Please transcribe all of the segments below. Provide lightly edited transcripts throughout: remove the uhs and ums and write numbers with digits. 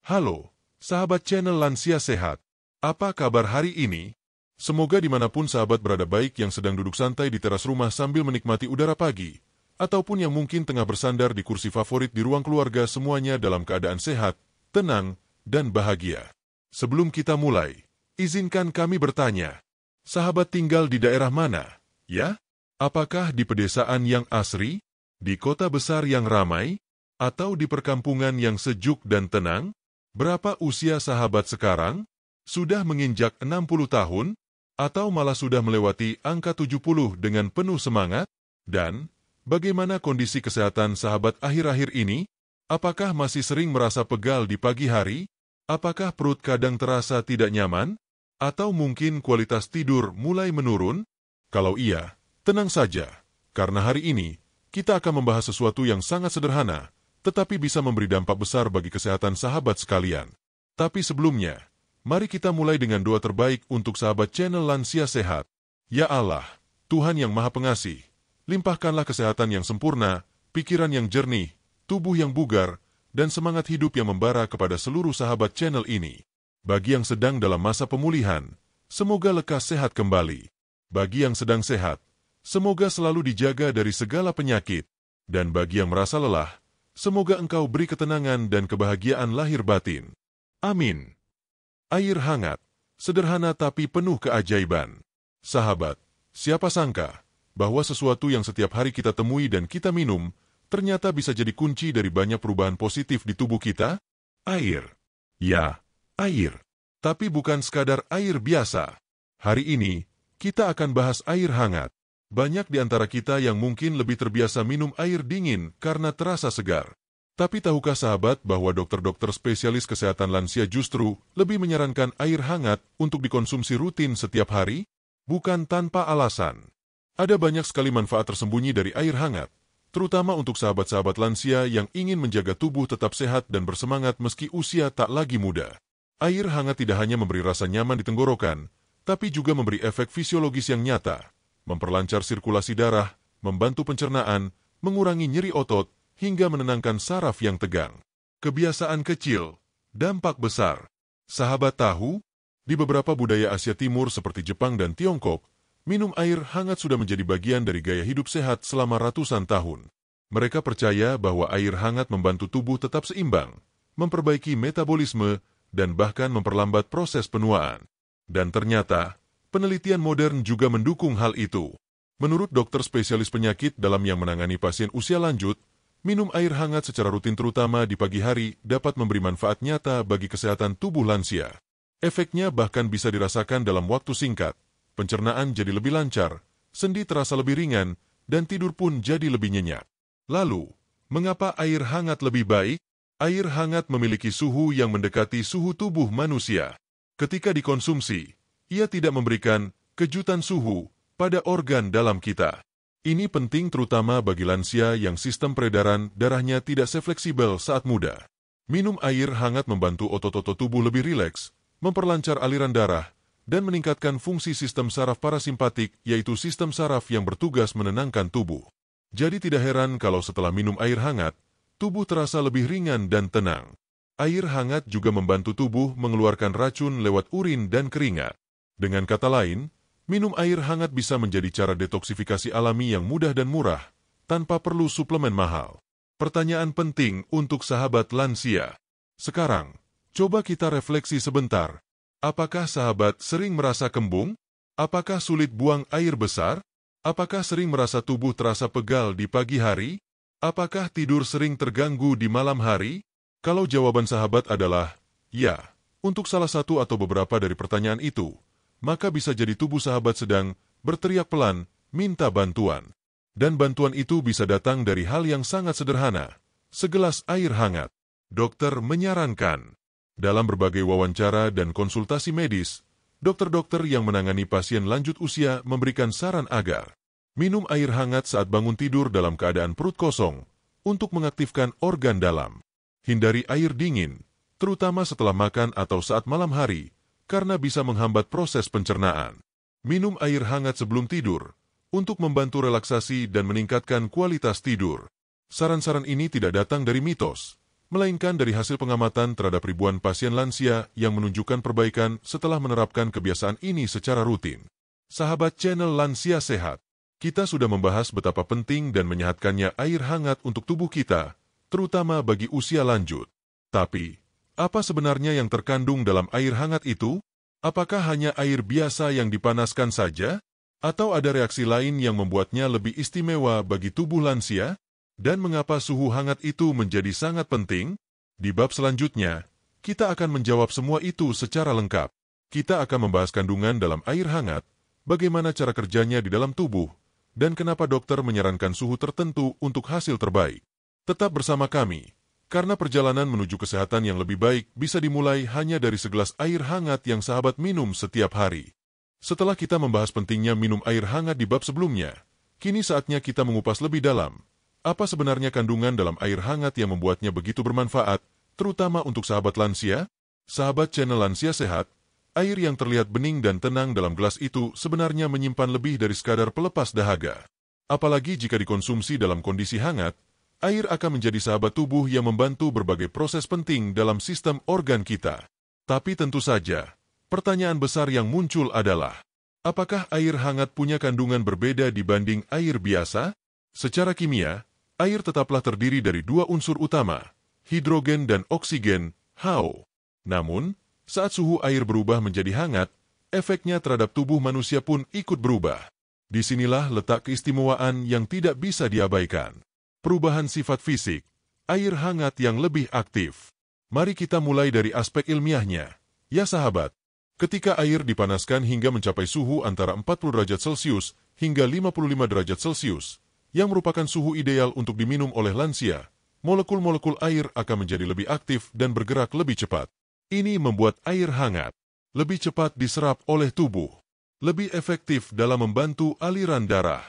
Halo, sahabat channel Lansia Sehat. Apa kabar hari ini? Semoga dimanapun sahabat berada baik yang sedang duduk santai di teras rumah sambil menikmati udara pagi, ataupun yang mungkin tengah bersandar di kursi favorit di ruang keluarga semuanya dalam keadaan sehat, tenang, dan bahagia. Sebelum kita mulai, izinkan kami bertanya, sahabat tinggal di daerah mana, ya? Apakah di pedesaan yang asri, di kota besar yang ramai, atau di perkampungan yang sejuk dan tenang? Berapa usia sahabat sekarang? Sudah menginjak 60 tahun? Atau malah sudah melewati angka 70 dengan penuh semangat? Dan, bagaimana kondisi kesehatan sahabat akhir-akhir ini? Apakah masih sering merasa pegal di pagi hari? Apakah perut kadang terasa tidak nyaman? Atau mungkin kualitas tidur mulai menurun? Kalau iya, tenang saja, karena hari ini, kita akan membahas sesuatu yang sangat sederhana, tetapi bisa memberi dampak besar bagi kesehatan sahabat sekalian. Tapi sebelumnya, mari kita mulai dengan doa terbaik untuk sahabat channel Lansia Sehat. Ya Allah, Tuhan yang Maha Pengasih, limpahkanlah kesehatan yang sempurna, pikiran yang jernih, tubuh yang bugar, dan semangat hidup yang membara kepada seluruh sahabat channel ini. Bagi yang sedang dalam masa pemulihan, semoga lekas sehat kembali. Bagi yang sedang sehat, semoga selalu dijaga dari segala penyakit. Dan bagi yang merasa lelah, semoga Engkau beri ketenangan dan kebahagiaan lahir batin. Amin. Air hangat, sederhana tapi penuh keajaiban. Sahabat, siapa sangka bahwa sesuatu yang setiap hari kita temui dan kita minum, ternyata bisa jadi kunci dari banyak perubahan positif di tubuh kita? Air. Ya, air. Tapi bukan sekadar air biasa. Hari ini, kita akan bahas air hangat. Banyak di antara kita yang mungkin lebih terbiasa minum air dingin karena terasa segar. Tapi tahukah sahabat bahwa dokter-dokter spesialis kesehatan lansia justru lebih menyarankan air hangat untuk dikonsumsi rutin setiap hari? Bukan tanpa alasan. Ada banyak sekali manfaat tersembunyi dari air hangat, terutama untuk sahabat-sahabat lansia yang ingin menjaga tubuh tetap sehat dan bersemangat meski usia tak lagi muda. Air hangat tidak hanya memberi rasa nyaman di tenggorokan, tapi juga memberi efek fisiologis yang nyata. Memperlancar sirkulasi darah, membantu pencernaan, mengurangi nyeri otot, hingga menenangkan saraf yang tegang. Kebiasaan kecil, dampak besar. Sahabat tahu, di beberapa budaya Asia Timur seperti Jepang dan Tiongkok, minum air hangat sudah menjadi bagian dari gaya hidup sehat selama ratusan tahun. Mereka percaya bahwa air hangat membantu tubuh tetap seimbang, memperbaiki metabolisme, dan bahkan memperlambat proses penuaan. Dan ternyata, penelitian modern juga mendukung hal itu. Menurut dokter spesialis penyakit dalam yang menangani pasien usia lanjut, minum air hangat secara rutin terutama di pagi hari dapat memberi manfaat nyata bagi kesehatan tubuh lansia. Efeknya bahkan bisa dirasakan dalam waktu singkat. Pencernaan jadi lebih lancar, sendi terasa lebih ringan, dan tidur pun jadi lebih nyenyak. Lalu, mengapa air hangat lebih baik? Air hangat memiliki suhu yang mendekati suhu tubuh manusia. Ketika dikonsumsi, ia tidak memberikan kejutan suhu pada organ dalam kita. Ini penting terutama bagi lansia yang sistem peredaran darahnya tidak sefleksibel saat muda. Minum air hangat membantu otot-otot tubuh lebih rileks, memperlancar aliran darah, dan meningkatkan fungsi sistem saraf parasimpatik, yaitu sistem saraf yang bertugas menenangkan tubuh. Jadi tidak heran kalau setelah minum air hangat, tubuh terasa lebih ringan dan tenang. Air hangat juga membantu tubuh mengeluarkan racun lewat urin dan keringat. Dengan kata lain, minum air hangat bisa menjadi cara detoksifikasi alami yang mudah dan murah, tanpa perlu suplemen mahal. Pertanyaan penting untuk sahabat lansia. Sekarang, coba kita refleksi sebentar. Apakah sahabat sering merasa kembung? Apakah sulit buang air besar? Apakah sering merasa tubuh terasa pegal di pagi hari? Apakah tidur sering terganggu di malam hari? Kalau jawaban sahabat adalah ya, untuk salah satu atau beberapa dari pertanyaan itu, maka bisa jadi tubuh sahabat sedang berteriak pelan, minta bantuan. Dan bantuan itu bisa datang dari hal yang sangat sederhana, segelas air hangat. Dokter menyarankan. Dalam berbagai wawancara dan konsultasi medis, dokter-dokter yang menangani pasien lanjut usia memberikan saran agar minum air hangat saat bangun tidur dalam keadaan perut kosong untuk mengaktifkan organ dalam. Hindari air dingin, terutama setelah makan atau saat malam hari, karena bisa menghambat proses pencernaan. Minum air hangat sebelum tidur, untuk membantu relaksasi dan meningkatkan kualitas tidur. Saran-saran ini tidak datang dari mitos, melainkan dari hasil pengamatan terhadap ribuan pasien lansia yang menunjukkan perbaikan setelah menerapkan kebiasaan ini secara rutin. Sahabat channel Lansia Sehat, kita sudah membahas betapa penting dan menyehatkannya air hangat untuk tubuh kita, terutama bagi usia lanjut. Tapi, apa sebenarnya yang terkandung dalam air hangat itu? Apakah hanya air biasa yang dipanaskan saja? Atau ada reaksi lain yang membuatnya lebih istimewa bagi tubuh lansia? Dan mengapa suhu hangat itu menjadi sangat penting? Di bab selanjutnya, kita akan menjawab semua itu secara lengkap. Kita akan membahas kandungan dalam air hangat, bagaimana cara kerjanya di dalam tubuh, dan kenapa dokter menyarankan suhu tertentu untuk hasil terbaik. Tetap bersama kami, karena perjalanan menuju kesehatan yang lebih baik bisa dimulai hanya dari segelas air hangat yang sahabat minum setiap hari. Setelah kita membahas pentingnya minum air hangat di bab sebelumnya, kini saatnya kita mengupas lebih dalam. Apa sebenarnya kandungan dalam air hangat yang membuatnya begitu bermanfaat, terutama untuk sahabat lansia? Sahabat channel Lansia Sehat, air yang terlihat bening dan tenang dalam gelas itu sebenarnya menyimpan lebih dari sekadar pelepas dahaga. Apalagi jika dikonsumsi dalam kondisi hangat, air akan menjadi sahabat tubuh yang membantu berbagai proses penting dalam sistem organ kita. Tapi tentu saja, pertanyaan besar yang muncul adalah, apakah air hangat punya kandungan berbeda dibanding air biasa? Secara kimia, air tetaplah terdiri dari dua unsur utama, hidrogen dan oksigen, HO. Namun, saat suhu air berubah menjadi hangat, efeknya terhadap tubuh manusia pun ikut berubah. Disinilah letak keistimewaan yang tidak bisa diabaikan. Perubahan sifat fisik, air hangat yang lebih aktif. Mari kita mulai dari aspek ilmiahnya. Ya sahabat, ketika air dipanaskan hingga mencapai suhu antara 40 derajat Celcius hingga 55 derajat Celcius, yang merupakan suhu ideal untuk diminum oleh lansia, molekul-molekul air akan menjadi lebih aktif dan bergerak lebih cepat. Ini membuat air hangat lebih cepat diserap oleh tubuh, lebih efektif dalam membantu aliran darah,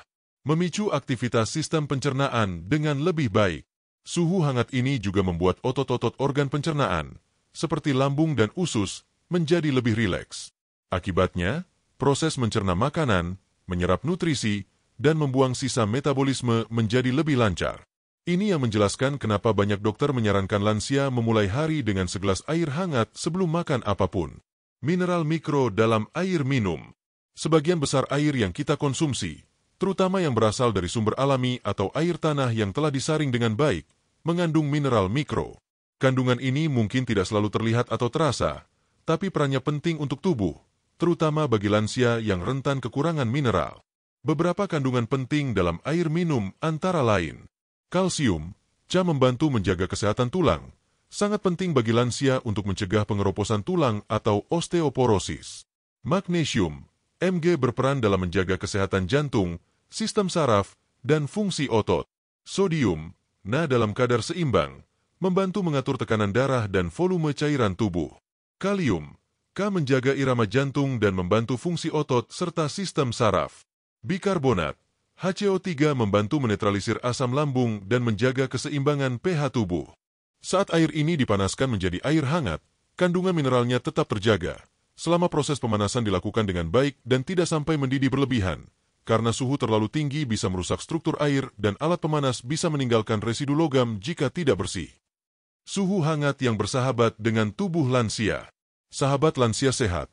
memicu aktivitas sistem pencernaan dengan lebih baik. Suhu hangat ini juga membuat otot-otot organ pencernaan, seperti lambung dan usus, menjadi lebih rileks. Akibatnya, proses mencerna makanan, menyerap nutrisi, dan membuang sisa metabolisme menjadi lebih lancar. Ini yang menjelaskan kenapa banyak dokter menyarankan lansia memulai hari dengan segelas air hangat sebelum makan apapun. Mineral mikro dalam air minum. Sebagian besar air yang kita konsumsi, terutama yang berasal dari sumber alami atau air tanah yang telah disaring dengan baik, mengandung mineral mikro. Kandungan ini mungkin tidak selalu terlihat atau terasa, tapi perannya penting untuk tubuh, terutama bagi lansia yang rentan kekurangan mineral. Beberapa kandungan penting dalam air minum antara lain, kalsium, membantu menjaga kesehatan tulang, sangat penting bagi lansia untuk mencegah pengeroposan tulang atau osteoporosis. Magnesium, Mg berperan dalam menjaga kesehatan jantung, sistem saraf, dan fungsi otot. Sodium, Na dalam kadar seimbang, membantu mengatur tekanan darah dan volume cairan tubuh. Kalium, K menjaga irama jantung dan membantu fungsi otot serta sistem saraf. Bikarbonat, HCO3 membantu menetralisir asam lambung dan menjaga keseimbangan pH tubuh. Saat air ini dipanaskan menjadi air hangat, kandungan mineralnya tetap terjaga, selama proses pemanasan dilakukan dengan baik dan tidak sampai mendidih berlebihan, karena suhu terlalu tinggi bisa merusak struktur air dan alat pemanas bisa meninggalkan residu logam jika tidak bersih. Suhu hangat yang bersahabat dengan tubuh lansia. Sahabat lansia sehat,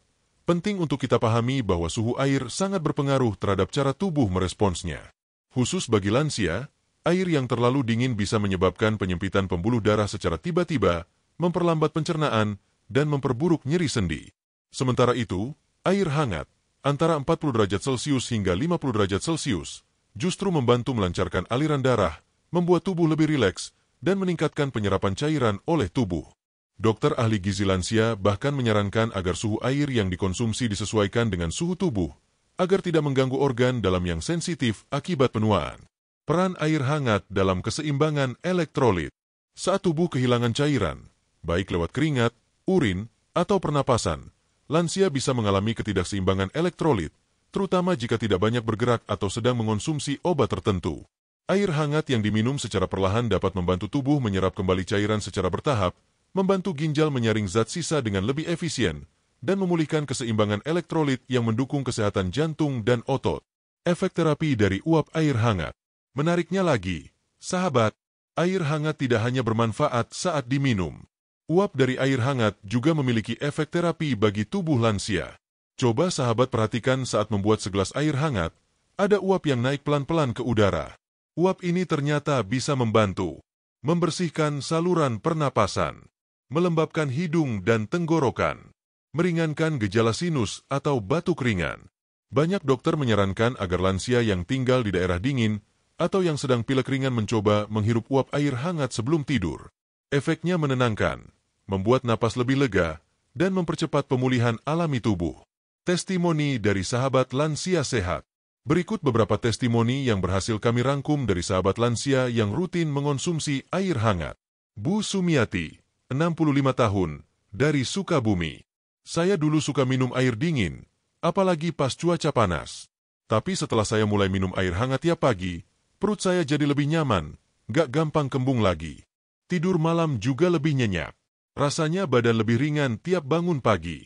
penting untuk kita pahami bahwa suhu air sangat berpengaruh terhadap cara tubuh meresponsnya. Khusus bagi lansia, air yang terlalu dingin bisa menyebabkan penyempitan pembuluh darah secara tiba-tiba, memperlambat pencernaan, dan memperburuk nyeri sendi. Sementara itu, air hangat, antara 40 derajat Celcius hingga 50 derajat Celcius, justru membantu melancarkan aliran darah, membuat tubuh lebih rileks, dan meningkatkan penyerapan cairan oleh tubuh. Dokter ahli gizi lansia bahkan menyarankan agar suhu air yang dikonsumsi disesuaikan dengan suhu tubuh, agar tidak mengganggu organ dalam yang sensitif akibat penuaan. Peran air hangat dalam keseimbangan elektrolit. Saat tubuh kehilangan cairan, baik lewat keringat, urin, atau pernapasan, lansia bisa mengalami ketidakseimbangan elektrolit, terutama jika tidak banyak bergerak atau sedang mengonsumsi obat tertentu. Air hangat yang diminum secara perlahan dapat membantu tubuh menyerap kembali cairan secara bertahap, membantu ginjal menyaring zat sisa dengan lebih efisien, dan memulihkan keseimbangan elektrolit yang mendukung kesehatan jantung dan otot. Efek terapi dari uap air hangat. Menariknya lagi, sahabat, Air hangat tidak hanya bermanfaat saat diminum. Uap dari air hangat juga memiliki efek terapi bagi tubuh lansia. Coba sahabat perhatikan saat membuat segelas air hangat, ada uap yang naik pelan-pelan ke udara. Uap ini ternyata bisa membantu membersihkan saluran pernapasan, melembabkan hidung dan tenggorokan, meringankan gejala sinus atau batuk ringan. Banyak dokter menyarankan agar lansia yang tinggal di daerah dingin atau yang sedang pilek ringan mencoba menghirup uap air hangat sebelum tidur. Efeknya menenangkan, membuat napas lebih lega, dan mempercepat pemulihan alami tubuh. Testimoni dari sahabat lansia sehat. Berikut beberapa testimoni yang berhasil kami rangkum dari sahabat lansia yang rutin mengonsumsi air hangat. Bu Sumiati, 65 tahun, dari Sukabumi. Saya dulu suka minum air dingin, apalagi pas cuaca panas. Tapi setelah saya mulai minum air hangat tiap pagi, perut saya jadi lebih nyaman, gak gampang kembung lagi. Tidur malam juga lebih nyenyak. Rasanya badan lebih ringan tiap bangun pagi.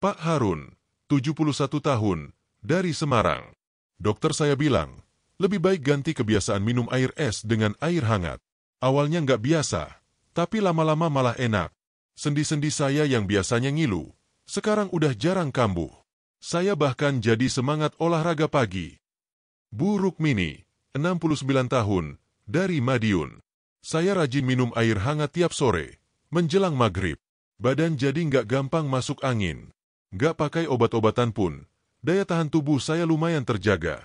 Pak Harun, 71 tahun, dari Semarang. Dokter saya bilang, lebih baik ganti kebiasaan minum air es dengan air hangat. Awalnya nggak biasa, tapi lama-lama malah enak. Sendi-sendi saya yang biasanya ngilu, sekarang udah jarang kambuh. Saya bahkan jadi semangat olahraga pagi. Bu Rukmini, 69 tahun, dari Madiun. Saya rajin minum air hangat tiap sore, menjelang maghrib. Badan jadi nggak gampang masuk angin. Nggak pakai obat-obatan pun, daya tahan tubuh saya lumayan terjaga.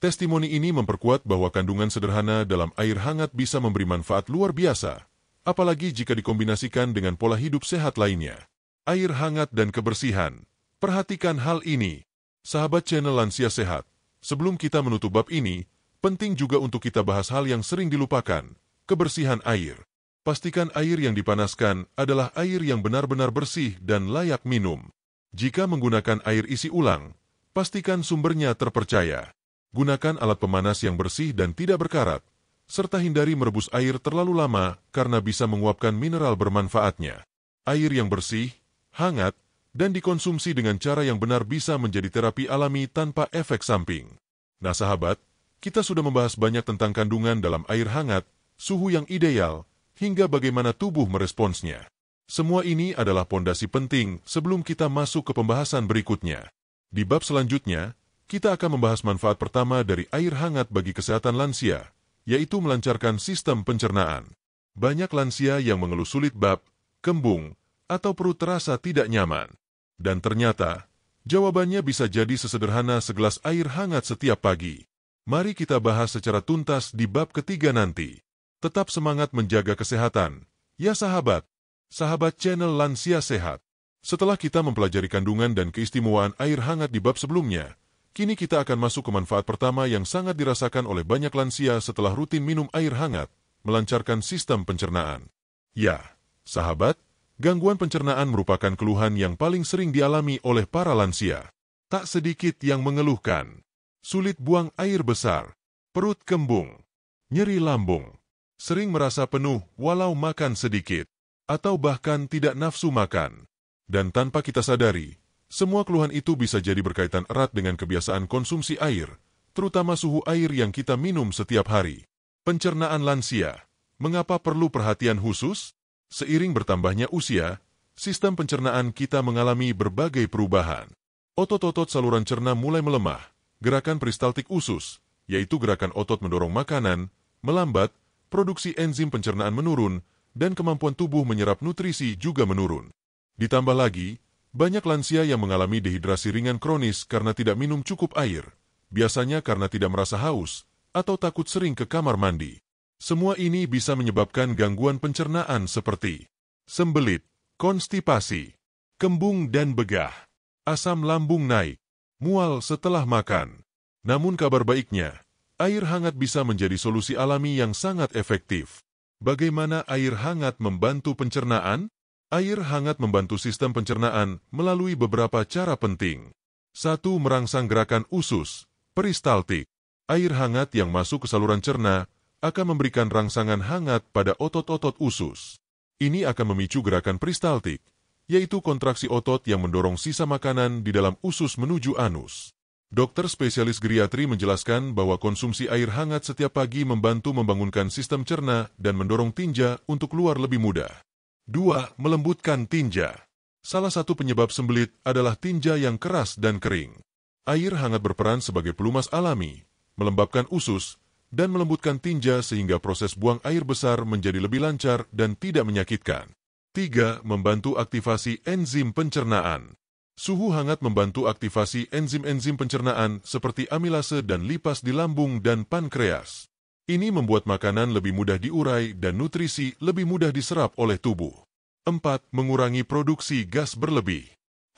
Testimoni ini memperkuat bahwa kandungan sederhana dalam air hangat bisa memberi manfaat luar biasa, apalagi jika dikombinasikan dengan pola hidup sehat lainnya. Air hangat dan kebersihan. Perhatikan hal ini, sahabat channel Lansia Sehat. Sebelum kita menutup bab ini, penting juga untuk kita bahas hal yang sering dilupakan, kebersihan air. Pastikan air yang dipanaskan adalah air yang benar-benar bersih dan layak minum. Jika menggunakan air isi ulang, pastikan sumbernya terpercaya. Gunakan alat pemanas yang bersih dan tidak berkarat, serta hindari merebus air terlalu lama karena bisa menguapkan mineral bermanfaatnya. Air yang bersih, hangat, dan dikonsumsi dengan cara yang benar bisa menjadi terapi alami tanpa efek samping. Nah sahabat, kita sudah membahas banyak tentang kandungan dalam air hangat, suhu yang ideal, hingga bagaimana tubuh meresponsnya. Semua ini adalah pondasi penting sebelum kita masuk ke pembahasan berikutnya. Di bab selanjutnya, kita akan membahas manfaat pertama dari air hangat bagi kesehatan lansia, yaitu melancarkan sistem pencernaan. Banyak lansia yang mengeluh sulit bab, kembung, atau perut terasa tidak nyaman. Dan ternyata, jawabannya bisa jadi sesederhana segelas air hangat setiap pagi. Mari kita bahas secara tuntas di bab ketiga nanti. Tetap semangat menjaga kesehatan. Ya sahabat, sahabat channel Lansia Sehat. Setelah kita mempelajari kandungan dan keistimewaan air hangat di bab sebelumnya, kini kita akan masuk ke manfaat pertama yang sangat dirasakan oleh banyak lansia setelah rutin minum air hangat, melancarkan sistem pencernaan. Ya, sahabat, gangguan pencernaan merupakan keluhan yang paling sering dialami oleh para lansia. Tak sedikit yang mengeluhkan sulit buang air besar, perut kembung, nyeri lambung, sering merasa penuh walau makan sedikit, atau bahkan tidak nafsu makan. Dan tanpa kita sadari, semua keluhan itu bisa jadi berkaitan erat dengan kebiasaan konsumsi air, terutama suhu air yang kita minum setiap hari. Pencernaan lansia, mengapa perlu perhatian khusus? Seiring bertambahnya usia, sistem pencernaan kita mengalami berbagai perubahan. Otot-otot saluran cerna mulai melemah, gerakan peristaltik usus, yaitu gerakan otot mendorong makanan, melambat, produksi enzim pencernaan menurun, dan kemampuan tubuh menyerap nutrisi juga menurun. Ditambah lagi, banyak lansia yang mengalami dehidrasi ringan kronis karena tidak minum cukup air, biasanya karena tidak merasa haus, atau takut sering ke kamar mandi. Semua ini bisa menyebabkan gangguan pencernaan seperti sembelit, konstipasi, kembung dan begah, asam lambung naik, mual setelah makan. Namun kabar baiknya, air hangat bisa menjadi solusi alami yang sangat efektif. Bagaimana air hangat membantu pencernaan? Air hangat membantu sistem pencernaan melalui beberapa cara penting. 1. Merangsang gerakan usus, peristaltik. Air hangat yang masuk ke saluran cerna akan memberikan rangsangan hangat pada otot-otot usus. Ini akan memicu gerakan peristaltik, yaitu kontraksi otot yang mendorong sisa makanan di dalam usus menuju anus. Dokter spesialis geriatri menjelaskan bahwa konsumsi air hangat setiap pagi membantu membangunkan sistem cerna dan mendorong tinja untuk keluar lebih mudah. 2. Melembutkan tinja. Salah satu penyebab sembelit adalah tinja yang keras dan kering. Air hangat berperan sebagai pelumas alami, melembabkan usus, dan melembutkan tinja sehingga proses buang air besar menjadi lebih lancar dan tidak menyakitkan. 3. Membantu aktivasi enzim pencernaan. Suhu hangat membantu aktivasi enzim-enzim pencernaan seperti amilase dan lipas di lambung dan pankreas. Ini membuat makanan lebih mudah diurai dan nutrisi lebih mudah diserap oleh tubuh. 4. Mengurangi produksi gas berlebih.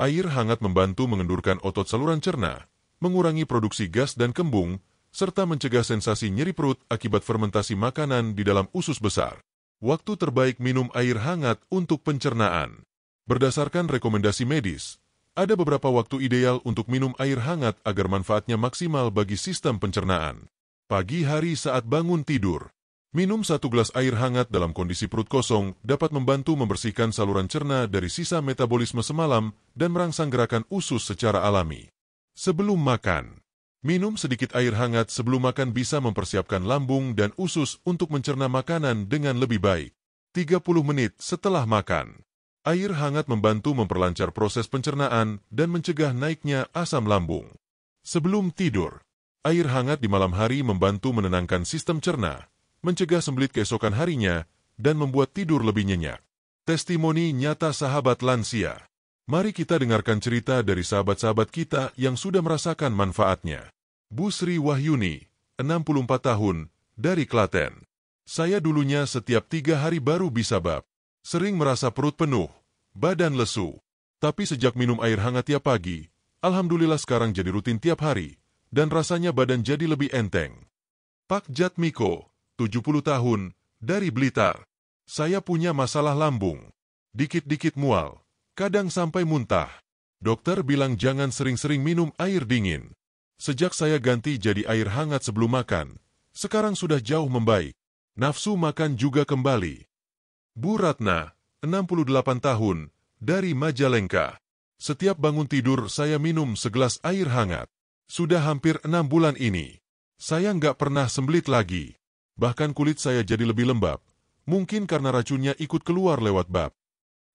Air hangat membantu mengendurkan otot saluran cerna, mengurangi produksi gas dan kembung, serta mencegah sensasi nyeri perut akibat fermentasi makanan di dalam usus besar. Waktu terbaik minum air hangat untuk pencernaan. Berdasarkan rekomendasi medis, ada beberapa waktu ideal untuk minum air hangat agar manfaatnya maksimal bagi sistem pencernaan. Pagi hari saat bangun tidur. Minum 1 gelas air hangat dalam kondisi perut kosong dapat membantu membersihkan saluran cerna dari sisa metabolisme semalam dan merangsang gerakan usus secara alami. Sebelum makan. Minum sedikit air hangat sebelum makan bisa mempersiapkan lambung dan usus untuk mencerna makanan dengan lebih baik. 30 menit setelah makan. Air hangat membantu memperlancar proses pencernaan dan mencegah naiknya asam lambung. Sebelum tidur. Air hangat di malam hari membantu menenangkan sistem cerna, mencegah sembelit keesokan harinya, dan membuat tidur lebih nyenyak. Testimoni nyata sahabat lansia. Mari kita dengarkan cerita dari sahabat-sahabat kita yang sudah merasakan manfaatnya. Bu Sri Wahyuni, 64 tahun, dari Klaten. Saya dulunya setiap 3 hari baru bisa bab. Sering merasa perut penuh, badan lesu. Tapi sejak minum air hangat tiap pagi, alhamdulillah sekarang jadi rutin tiap hari, dan rasanya badan jadi lebih enteng. Pak Jatmiko, 70 tahun, dari Blitar. Saya punya masalah lambung. Dikit-dikit mual, kadang sampai muntah. Dokter bilang jangan sering-sering minum air dingin. Sejak saya ganti jadi air hangat sebelum makan, sekarang sudah jauh membaik. Nafsu makan juga kembali. Bu Ratna, 68 tahun, dari Majalengka. Setiap bangun tidur saya minum segelas air hangat. Sudah hampir 6 bulan ini. Saya nggak pernah sembelit lagi. Bahkan kulit saya jadi lebih lembab. Mungkin karena racunnya ikut keluar lewat bab.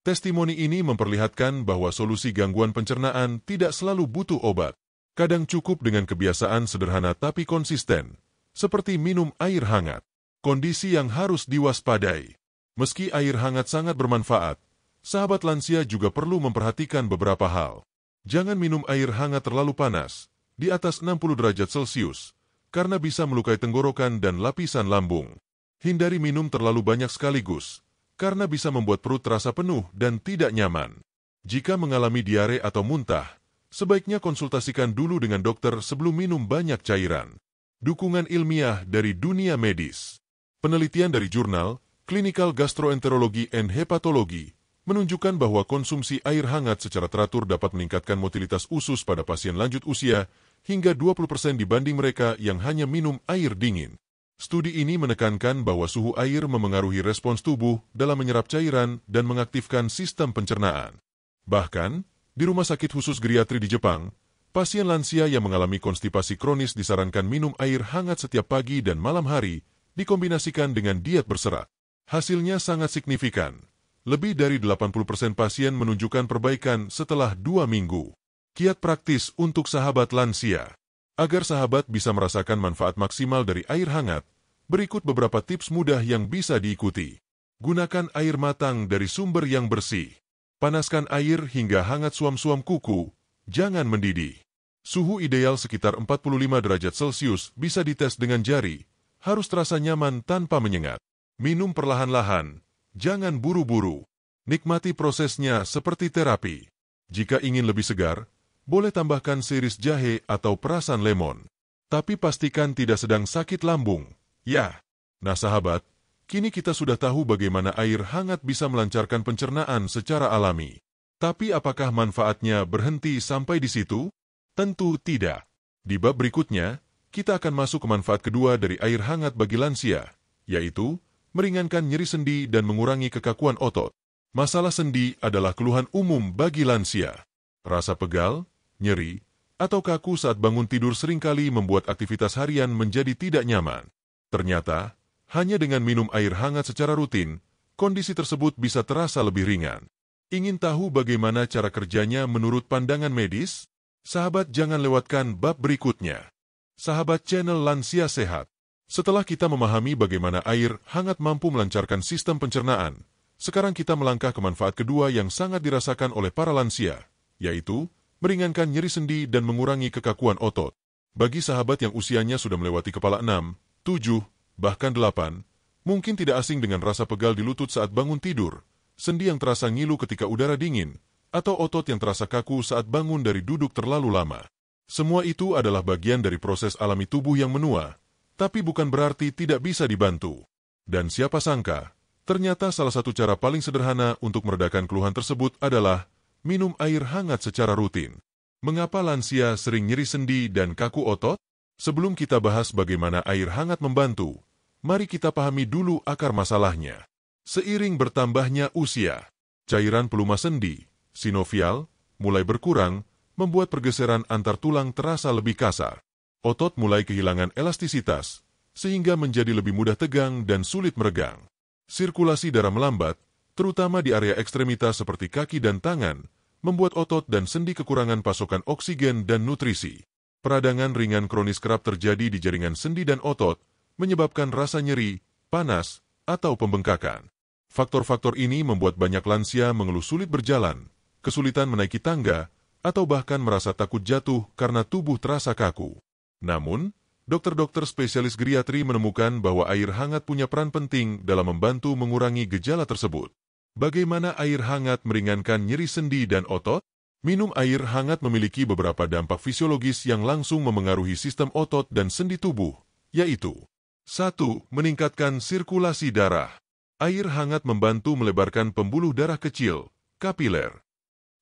Testimoni ini memperlihatkan bahwa solusi gangguan pencernaan tidak selalu butuh obat. Kadang cukup dengan kebiasaan sederhana tapi konsisten, seperti minum air hangat. Kondisi yang harus diwaspadai. Meski air hangat sangat bermanfaat, sahabat lansia juga perlu memperhatikan beberapa hal. Jangan minum air hangat terlalu panas, di atas 60 derajat Celcius, karena bisa melukai tenggorokan dan lapisan lambung. Hindari minum terlalu banyak sekaligus, karena bisa membuat perut terasa penuh dan tidak nyaman. Jika mengalami diare atau muntah, sebaiknya konsultasikan dulu dengan dokter sebelum minum banyak cairan. Dukungan ilmiah dari dunia medis. Penelitian dari jurnal Clinical Gastroenterology and Hepatology menunjukkan bahwa konsumsi air hangat secara teratur dapat meningkatkan motilitas usus pada pasien lanjut usia hingga 20% dibanding mereka yang hanya minum air dingin. Studi ini menekankan bahwa suhu air memengaruhi respons tubuh dalam menyerap cairan dan mengaktifkan sistem pencernaan. Bahkan, di rumah sakit khusus geriatri di Jepang, pasien lansia yang mengalami konstipasi kronis disarankan minum air hangat setiap pagi dan malam hari, dikombinasikan dengan diet berserat. Hasilnya sangat signifikan. Lebih dari 80% pasien menunjukkan perbaikan setelah 2 minggu. Kiat praktis untuk sahabat lansia. Agar sahabat bisa merasakan manfaat maksimal dari air hangat, berikut beberapa tips mudah yang bisa diikuti. Gunakan air matang dari sumber yang bersih. Panaskan air hingga hangat suam-suam kuku, jangan mendidih. Suhu ideal sekitar 45 derajat Celcius bisa dites dengan jari, harus terasa nyaman tanpa menyengat. Minum perlahan-lahan, jangan buru-buru. Nikmati prosesnya seperti terapi. Jika ingin lebih segar, boleh tambahkan series jahe atau perasan lemon. Tapi pastikan tidak sedang sakit lambung. Ya. Nah sahabat, kini kita sudah tahu bagaimana air hangat bisa melancarkan pencernaan secara alami. Tapi apakah manfaatnya berhenti sampai di situ? Tentu tidak. Di bab berikutnya, kita akan masuk ke manfaat kedua dari air hangat bagi lansia, yaitu meringankan nyeri sendi dan mengurangi kekakuan otot. Masalah sendi adalah keluhan umum bagi lansia. Rasa pegal, nyeri, atau kaku saat bangun tidur seringkali membuat aktivitas harian menjadi tidak nyaman. Ternyata, hanya dengan minum air hangat secara rutin, kondisi tersebut bisa terasa lebih ringan. Ingin tahu bagaimana cara kerjanya menurut pandangan medis? Sahabat, jangan lewatkan bab berikutnya. Sahabat channel Lansia Sehat. Setelah kita memahami bagaimana air hangat mampu melancarkan sistem pencernaan, sekarang kita melangkah ke manfaat kedua yang sangat dirasakan oleh para lansia, yaitu meringankan nyeri sendi dan mengurangi kekakuan otot. Bagi sahabat yang usianya sudah melewati kepala 6, 7, bahkan 8, mungkin tidak asing dengan rasa pegal di lutut saat bangun tidur, sendi yang terasa ngilu ketika udara dingin, atau otot yang terasa kaku saat bangun dari duduk terlalu lama. Semua itu adalah bagian dari proses alami tubuh yang menua, tapi bukan berarti tidak bisa dibantu. Dan siapa sangka, ternyata salah satu cara paling sederhana untuk meredakan keluhan tersebut adalah minum air hangat secara rutin. Mengapa lansia sering nyeri sendi dan kaku otot? Sebelum kita bahas bagaimana air hangat membantu, mari kita pahami dulu akar masalahnya. Seiring bertambahnya usia, cairan pelumas sendi, sinovial, mulai berkurang, membuat pergeseran antar tulang terasa lebih kasar. Otot mulai kehilangan elastisitas, sehingga menjadi lebih mudah tegang dan sulit meregang. Sirkulasi darah melambat, terutama di area ekstremitas seperti kaki dan tangan, membuat otot dan sendi kekurangan pasokan oksigen dan nutrisi. Peradangan ringan kronis kerap terjadi di jaringan sendi dan otot, menyebabkan rasa nyeri, panas, atau pembengkakan. Faktor-faktor ini membuat banyak lansia mengeluh sulit berjalan, kesulitan menaiki tangga, atau bahkan merasa takut jatuh karena tubuh terasa kaku. Namun, dokter-dokter spesialis geriatri menemukan bahwa air hangat punya peran penting dalam membantu mengurangi gejala tersebut. Bagaimana air hangat meringankan nyeri sendi dan otot? Minum air hangat memiliki beberapa dampak fisiologis yang langsung memengaruhi sistem otot dan sendi tubuh, yaitu 1. Meningkatkan sirkulasi darah. Air hangat membantu melebarkan pembuluh darah kecil, kapiler.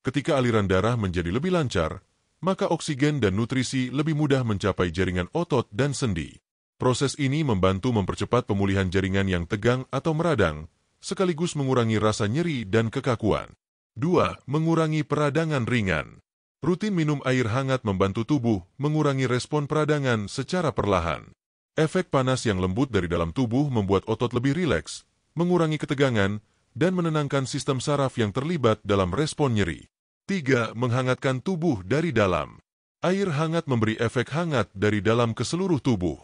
Ketika aliran darah menjadi lebih lancar, maka oksigen dan nutrisi lebih mudah mencapai jaringan otot dan sendi. Proses ini membantu mempercepat pemulihan jaringan yang tegang atau meradang, sekaligus mengurangi rasa nyeri dan kekakuan. 2. Mengurangi peradangan ringan. Rutin minum air hangat membantu tubuh mengurangi respon peradangan secara perlahan. Efek panas yang lembut dari dalam tubuh membuat otot lebih rileks, mengurangi ketegangan, dan menenangkan sistem saraf yang terlibat dalam respon nyeri. 3. Menghangatkan tubuh dari dalam. Air hangat memberi efek hangat dari dalam ke seluruh tubuh.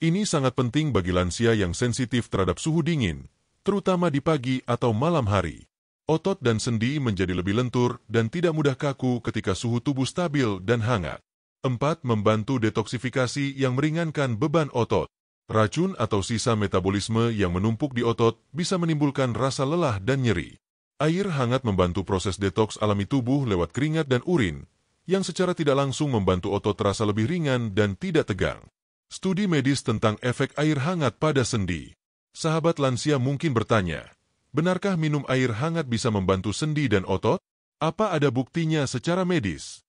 Ini sangat penting bagi lansia yang sensitif terhadap suhu dingin, terutama di pagi atau malam hari. Otot dan sendi menjadi lebih lentur dan tidak mudah kaku ketika suhu tubuh stabil dan hangat. 4. Membantu detoksifikasi yang meringankan beban otot. Racun atau sisa metabolisme yang menumpuk di otot bisa menimbulkan rasa lelah dan nyeri. Air hangat membantu proses detoks alami tubuh lewat keringat dan urin, yang secara tidak langsung membantu otot terasa lebih ringan dan tidak tegang. Studi medis tentang efek air hangat pada sendi. Sahabat lansia mungkin bertanya, benarkah minum air hangat bisa membantu sendi dan otot? Apa ada buktinya secara medis?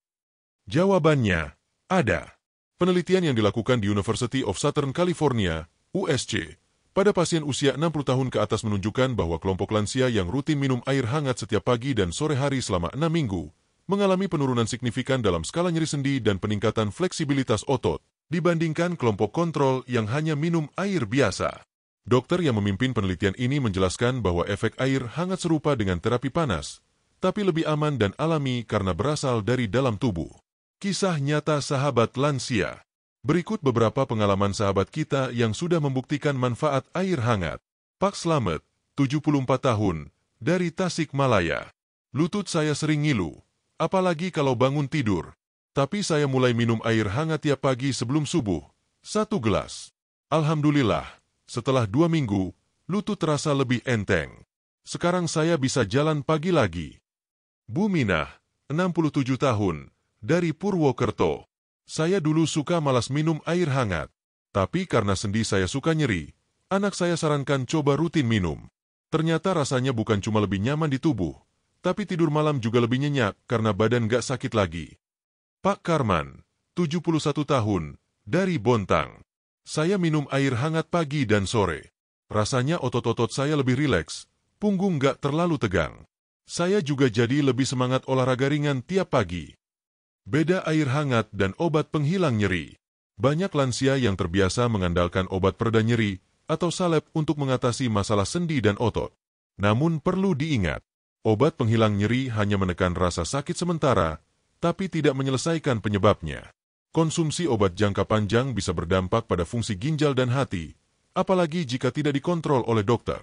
Jawabannya, ada. Penelitian yang dilakukan di University of Southern California, USC, pada pasien usia 60 tahun ke atas menunjukkan bahwa kelompok lansia yang rutin minum air hangat setiap pagi dan sore hari selama 6 minggu, mengalami penurunan signifikan dalam skala nyeri sendi dan peningkatan fleksibilitas otot, dibandingkan kelompok kontrol yang hanya minum air biasa. Dokter yang memimpin penelitian ini menjelaskan bahwa efek air hangat serupa dengan terapi panas, tapi lebih aman dan alami karena berasal dari dalam tubuh. Kisah nyata sahabat lansia. Berikut beberapa pengalaman sahabat kita yang sudah membuktikan manfaat air hangat. Pak Slamet, 74 tahun, dari Tasikmalaya. Lutut saya sering ngilu, apalagi kalau bangun tidur. Tapi saya mulai minum air hangat tiap pagi sebelum subuh, 1 gelas. Alhamdulillah, setelah 2 minggu, lutut terasa lebih enteng. Sekarang saya bisa jalan pagi lagi. Bu Minah, 67 tahun, dari Purwokerto. Saya dulu suka malas minum air hangat. Tapi karena sendi saya suka nyeri, anak saya sarankan coba rutin minum. Ternyata rasanya bukan cuma lebih nyaman di tubuh, tapi tidur malam juga lebih nyenyak karena badan gak sakit lagi. Pak Karman, 71 tahun, dari Bontang. Saya minum air hangat pagi dan sore. Rasanya otot-otot saya lebih rileks, punggung gak terlalu tegang. Saya juga jadi lebih semangat olahraga ringan tiap pagi. Beda air hangat dan obat penghilang nyeri. Banyak lansia yang terbiasa mengandalkan obat pereda nyeri atau salep untuk mengatasi masalah sendi dan otot. Namun perlu diingat, obat penghilang nyeri hanya menekan rasa sakit sementara, tapi tidak menyelesaikan penyebabnya. Konsumsi obat jangka panjang bisa berdampak pada fungsi ginjal dan hati, apalagi jika tidak dikontrol oleh dokter.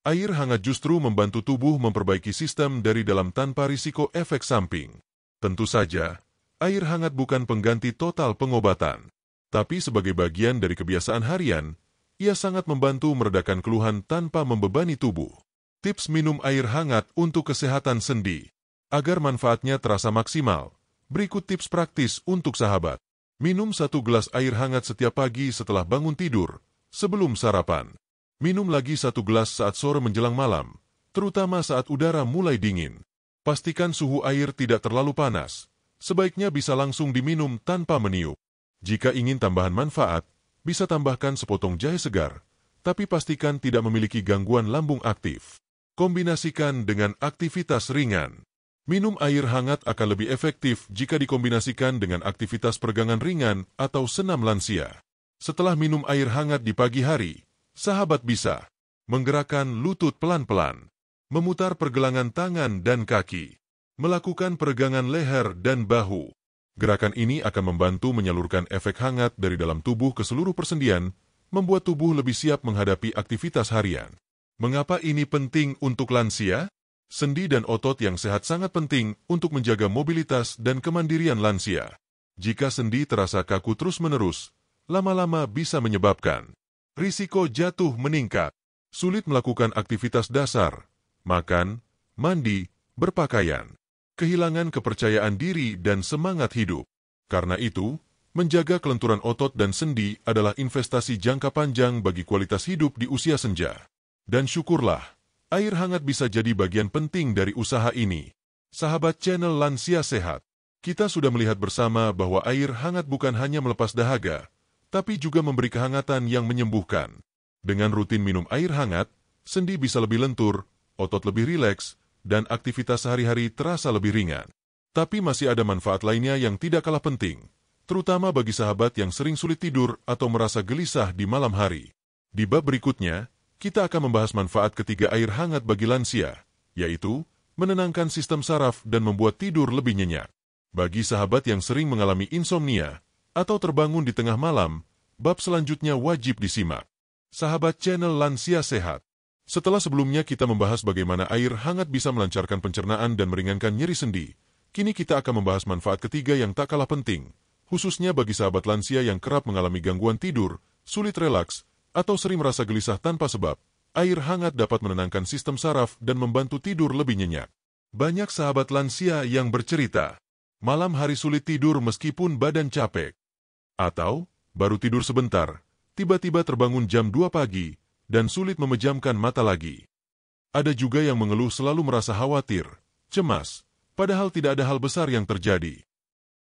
Air hangat justru membantu tubuh memperbaiki sistem dari dalam tanpa risiko efek samping. Tentu saja, air hangat bukan pengganti total pengobatan, tapi sebagai bagian dari kebiasaan harian, ia sangat membantu meredakan keluhan tanpa membebani tubuh. Tips minum air hangat untuk kesehatan sendi. Agar manfaatnya terasa maksimal, berikut tips praktis untuk sahabat. Minum 1 gelas air hangat setiap pagi setelah bangun tidur, sebelum sarapan. Minum lagi 1 gelas saat sore menjelang malam, terutama saat udara mulai dingin. Pastikan suhu air tidak terlalu panas. Sebaiknya bisa langsung diminum tanpa meniup. Jika ingin tambahan manfaat, bisa tambahkan sepotong jahe segar, tapi pastikan tidak memiliki gangguan lambung aktif. Kombinasikan dengan aktivitas ringan. Minum air hangat akan lebih efektif jika dikombinasikan dengan aktivitas peregangan ringan atau senam lansia. Setelah minum air hangat di pagi hari, sahabat bisa menggerakkan lutut pelan-pelan, memutar pergelangan tangan dan kaki, melakukan peregangan leher dan bahu. Gerakan ini akan membantu menyalurkan efek hangat dari dalam tubuh ke seluruh persendian, membuat tubuh lebih siap menghadapi aktivitas harian. Mengapa ini penting untuk lansia? Sendi dan otot yang sehat sangat penting untuk menjaga mobilitas dan kemandirian lansia. Jika sendi terasa kaku terus-menerus, lama-lama bisa menyebabkan risiko jatuh meningkat, sulit melakukan aktivitas dasar, makan, mandi, berpakaian, kehilangan kepercayaan diri dan semangat hidup. Karena itu, menjaga kelenturan otot dan sendi adalah investasi jangka panjang bagi kualitas hidup di usia senja. Dan syukurlah, air hangat bisa jadi bagian penting dari usaha ini. Sahabat channel Lansia Sehat, kita sudah melihat bersama bahwa air hangat bukan hanya melepas dahaga, tapi juga memberi kehangatan yang menyembuhkan. Dengan rutin minum air hangat, sendi bisa lebih lentur, otot lebih rileks, dan aktivitas sehari-hari terasa lebih ringan. Tapi masih ada manfaat lainnya yang tidak kalah penting, terutama bagi sahabat yang sering sulit tidur atau merasa gelisah di malam hari. Di bab berikutnya, kita akan membahas manfaat ketiga air hangat bagi lansia, yaitu menenangkan sistem saraf dan membuat tidur lebih nyenyak. Bagi sahabat yang sering mengalami insomnia atau terbangun di tengah malam, bab selanjutnya wajib disimak. Sahabat channel Lansia Sehat, setelah sebelumnya kita membahas bagaimana air hangat bisa melancarkan pencernaan dan meringankan nyeri sendi, kini kita akan membahas manfaat ketiga yang tak kalah penting, khususnya bagi sahabat lansia yang kerap mengalami gangguan tidur, sulit relaks, atau sering merasa gelisah tanpa sebab. Air hangat dapat menenangkan sistem saraf dan membantu tidur lebih nyenyak. Banyak sahabat lansia yang bercerita, malam hari sulit tidur meskipun badan capek. Atau, baru tidur sebentar, tiba-tiba terbangun jam 2 pagi, dan sulit memejamkan mata lagi. Ada juga yang mengeluh selalu merasa khawatir, cemas, padahal tidak ada hal besar yang terjadi.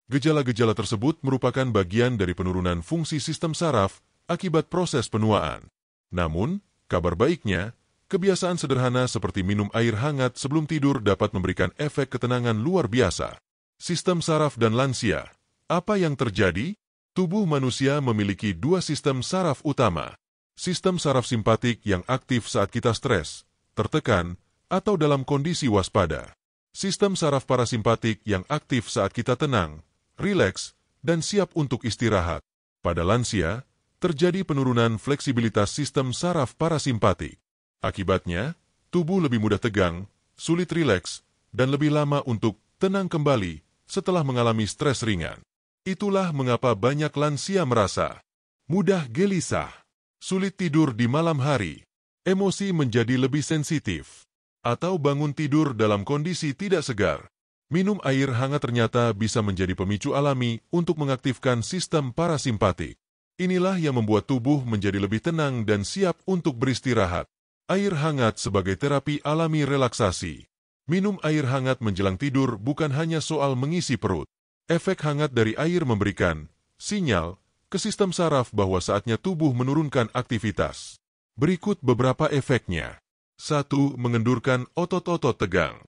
Gejala-gejala tersebut merupakan bagian dari penurunan fungsi sistem saraf akibat proses penuaan. Namun, kabar baiknya, kebiasaan sederhana seperti minum air hangat sebelum tidur dapat memberikan efek ketenangan luar biasa. Sistem saraf dan lansia. Apa yang terjadi? Tubuh manusia memiliki 2 sistem saraf utama. Sistem saraf simpatik yang aktif saat kita stres, tertekan, atau dalam kondisi waspada. Sistem saraf parasimpatik yang aktif saat kita tenang, rileks, dan siap untuk istirahat. Pada lansia, terjadi penurunan fleksibilitas sistem saraf parasimpatik. Akibatnya, tubuh lebih mudah tegang, sulit rileks, dan lebih lama untuk tenang kembali setelah mengalami stres ringan. Itulah mengapa banyak lansia merasa mudah gelisah, sulit tidur di malam hari, emosi menjadi lebih sensitif, atau bangun tidur dalam kondisi tidak segar. Minum air hangat ternyata bisa menjadi pemicu alami untuk mengaktifkan sistem parasimpatik. Inilah yang membuat tubuh menjadi lebih tenang dan siap untuk beristirahat. Air hangat sebagai terapi alami relaksasi. Minum air hangat menjelang tidur bukan hanya soal mengisi perut. Efek hangat dari air memberikan sinyal ke sistem saraf bahwa saatnya tubuh menurunkan aktivitas. Berikut beberapa efeknya. 1. Mengendurkan otot-otot tegang.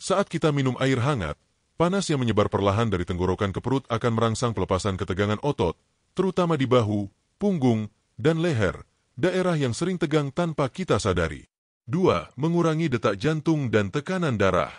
Saat kita minum air hangat, Panas yang menyebar perlahan dari tenggorokan ke perut akan merangsang pelepasan ketegangan otot, terutama di bahu, punggung, dan leher, daerah yang sering tegang tanpa kita sadari. 2. Mengurangi detak jantung dan tekanan darah.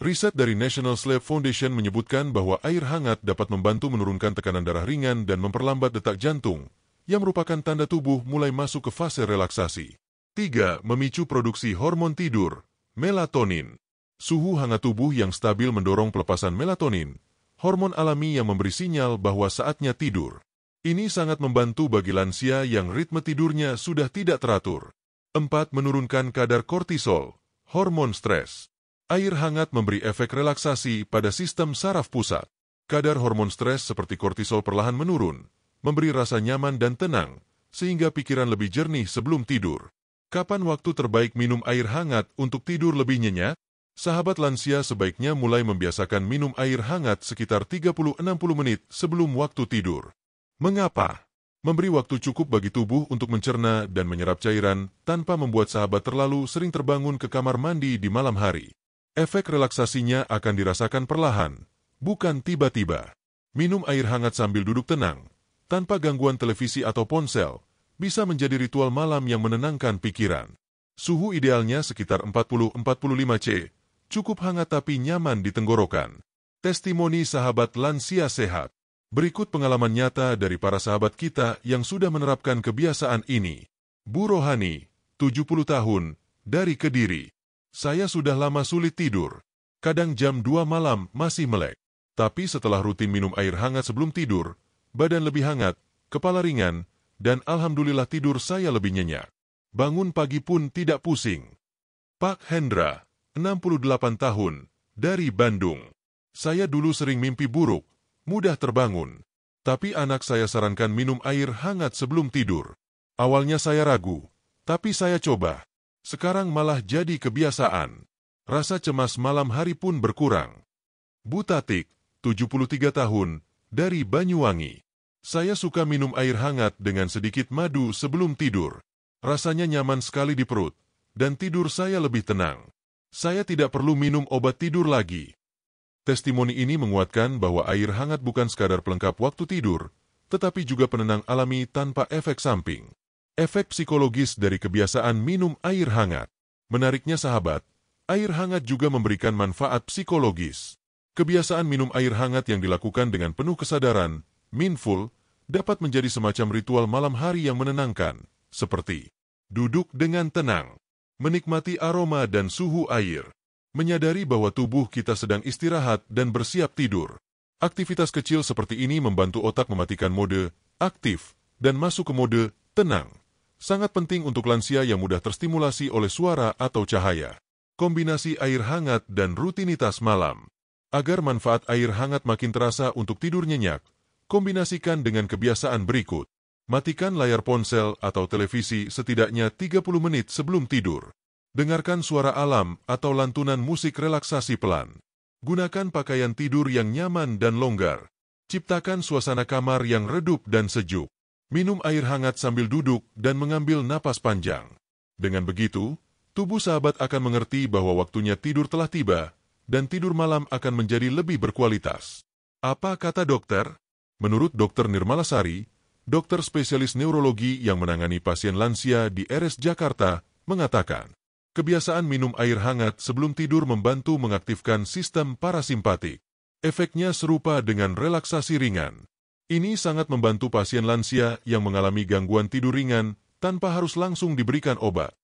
Riset dari National Sleep Foundation menyebutkan bahwa air hangat dapat membantu menurunkan tekanan darah ringan dan memperlambat detak jantung, yang merupakan tanda tubuh mulai masuk ke fase relaksasi. 3. Memicu produksi hormon tidur, melatonin. Suhu hangat tubuh yang stabil mendorong pelepasan melatonin, hormon alami yang memberi sinyal bahwa saatnya tidur. Ini sangat membantu bagi lansia yang ritme tidurnya sudah tidak teratur. 4. Menurunkan kadar kortisol, hormon stres. Air hangat memberi efek relaksasi pada sistem saraf pusat. Kadar hormon stres seperti kortisol perlahan menurun, memberi rasa nyaman dan tenang, sehingga pikiran lebih jernih sebelum tidur. Kapan waktu terbaik minum air hangat untuk tidur lebih nyenyak? Sahabat lansia sebaiknya mulai membiasakan minum air hangat sekitar 30-60 menit sebelum waktu tidur. Mengapa? Memberi waktu cukup bagi tubuh untuk mencerna dan menyerap cairan tanpa membuat sahabat terlalu sering terbangun ke kamar mandi di malam hari. Efek relaksasinya akan dirasakan perlahan, bukan tiba-tiba. Minum air hangat sambil duduk tenang, tanpa gangguan televisi atau ponsel, bisa menjadi ritual malam yang menenangkan pikiran. Suhu idealnya sekitar 40-45 C, cukup hangat tapi nyaman di tenggorokan. Testimoni sahabat lansia sehat. Berikut pengalaman nyata dari para sahabat kita yang sudah menerapkan kebiasaan ini. Bu Rohani, 70 tahun, dari Kediri. Saya sudah lama sulit tidur. Kadang jam 2 malam masih melek. Tapi setelah rutin minum air hangat sebelum tidur, badan lebih hangat, kepala ringan, dan alhamdulillah tidur saya lebih nyenyak. Bangun pagi pun tidak pusing. Pak Hendra, 68 tahun, dari Bandung. Saya dulu sering mimpi buruk, mudah terbangun. Tapi anak saya sarankan minum air hangat sebelum tidur. Awalnya saya ragu, tapi saya coba. Sekarang malah jadi kebiasaan. Rasa cemas malam hari pun berkurang. Bu Tatik, 73 tahun, dari Banyuwangi. Saya suka minum air hangat dengan sedikit madu sebelum tidur. Rasanya nyaman sekali di perut, dan tidur saya lebih tenang. Saya tidak perlu minum obat tidur lagi. Testimoni ini menguatkan bahwa air hangat bukan sekadar pelengkap waktu tidur, tetapi juga penenang alami tanpa efek samping. Efek psikologis dari kebiasaan minum air hangat. Menariknya sahabat, air hangat juga memberikan manfaat psikologis. Kebiasaan minum air hangat yang dilakukan dengan penuh kesadaran, mindful, dapat menjadi semacam ritual malam hari yang menenangkan, seperti duduk dengan tenang, menikmati aroma dan suhu air, menyadari bahwa tubuh kita sedang istirahat dan bersiap tidur. Aktivitas kecil seperti ini membantu otak mematikan mode aktif dan masuk ke mode tenang. Sangat penting untuk lansia yang mudah terstimulasi oleh suara atau cahaya. Kombinasi air hangat dan rutinitas malam. Agar manfaat air hangat makin terasa untuk tidur nyenyak, kombinasikan dengan kebiasaan berikut. Matikan layar ponsel atau televisi setidaknya 30 menit sebelum tidur. Dengarkan suara alam atau lantunan musik relaksasi pelan. Gunakan pakaian tidur yang nyaman dan longgar. Ciptakan suasana kamar yang redup dan sejuk. Minum air hangat sambil duduk dan mengambil napas panjang. Dengan begitu, tubuh sahabat akan mengerti bahwa waktunya tidur telah tiba, dan tidur malam akan menjadi lebih berkualitas. Apa kata dokter? Menurut Dr. Nirmalasari, dokter spesialis neurologi yang menangani pasien lansia di RS Jakarta, mengatakan, kebiasaan minum air hangat sebelum tidur membantu mengaktifkan sistem parasimpatik. Efeknya serupa dengan relaksasi ringan. Ini sangat membantu pasien lansia yang mengalami gangguan tidur ringan tanpa harus langsung diberikan obat.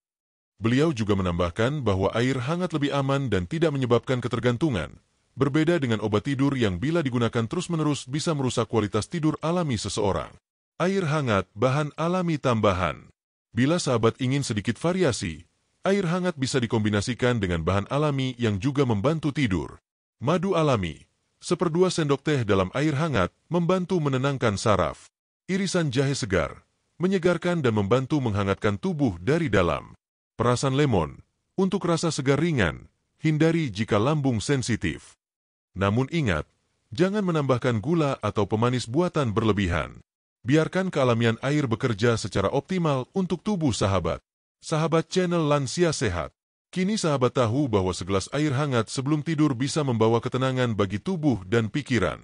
Beliau juga menambahkan bahwa air hangat lebih aman dan tidak menyebabkan ketergantungan, berbeda dengan obat tidur yang bila digunakan terus-menerus bisa merusak kualitas tidur alami seseorang. Air hangat bahan alami tambahan. Bila sahabat ingin sedikit variasi, air hangat bisa dikombinasikan dengan bahan alami yang juga membantu tidur. Madu alami. 1/2 sendok teh dalam air hangat membantu menenangkan saraf. Irisan jahe segar, menyegarkan dan membantu menghangatkan tubuh dari dalam. Perasan lemon, untuk rasa segar ringan, hindari jika lambung sensitif. Namun ingat, jangan menambahkan gula atau pemanis buatan berlebihan. Biarkan kealamian air bekerja secara optimal untuk tubuh sahabat. Sahabat channel Lansia Sehat. Kini sahabat tahu bahwa segelas air hangat sebelum tidur bisa membawa ketenangan bagi tubuh dan pikiran.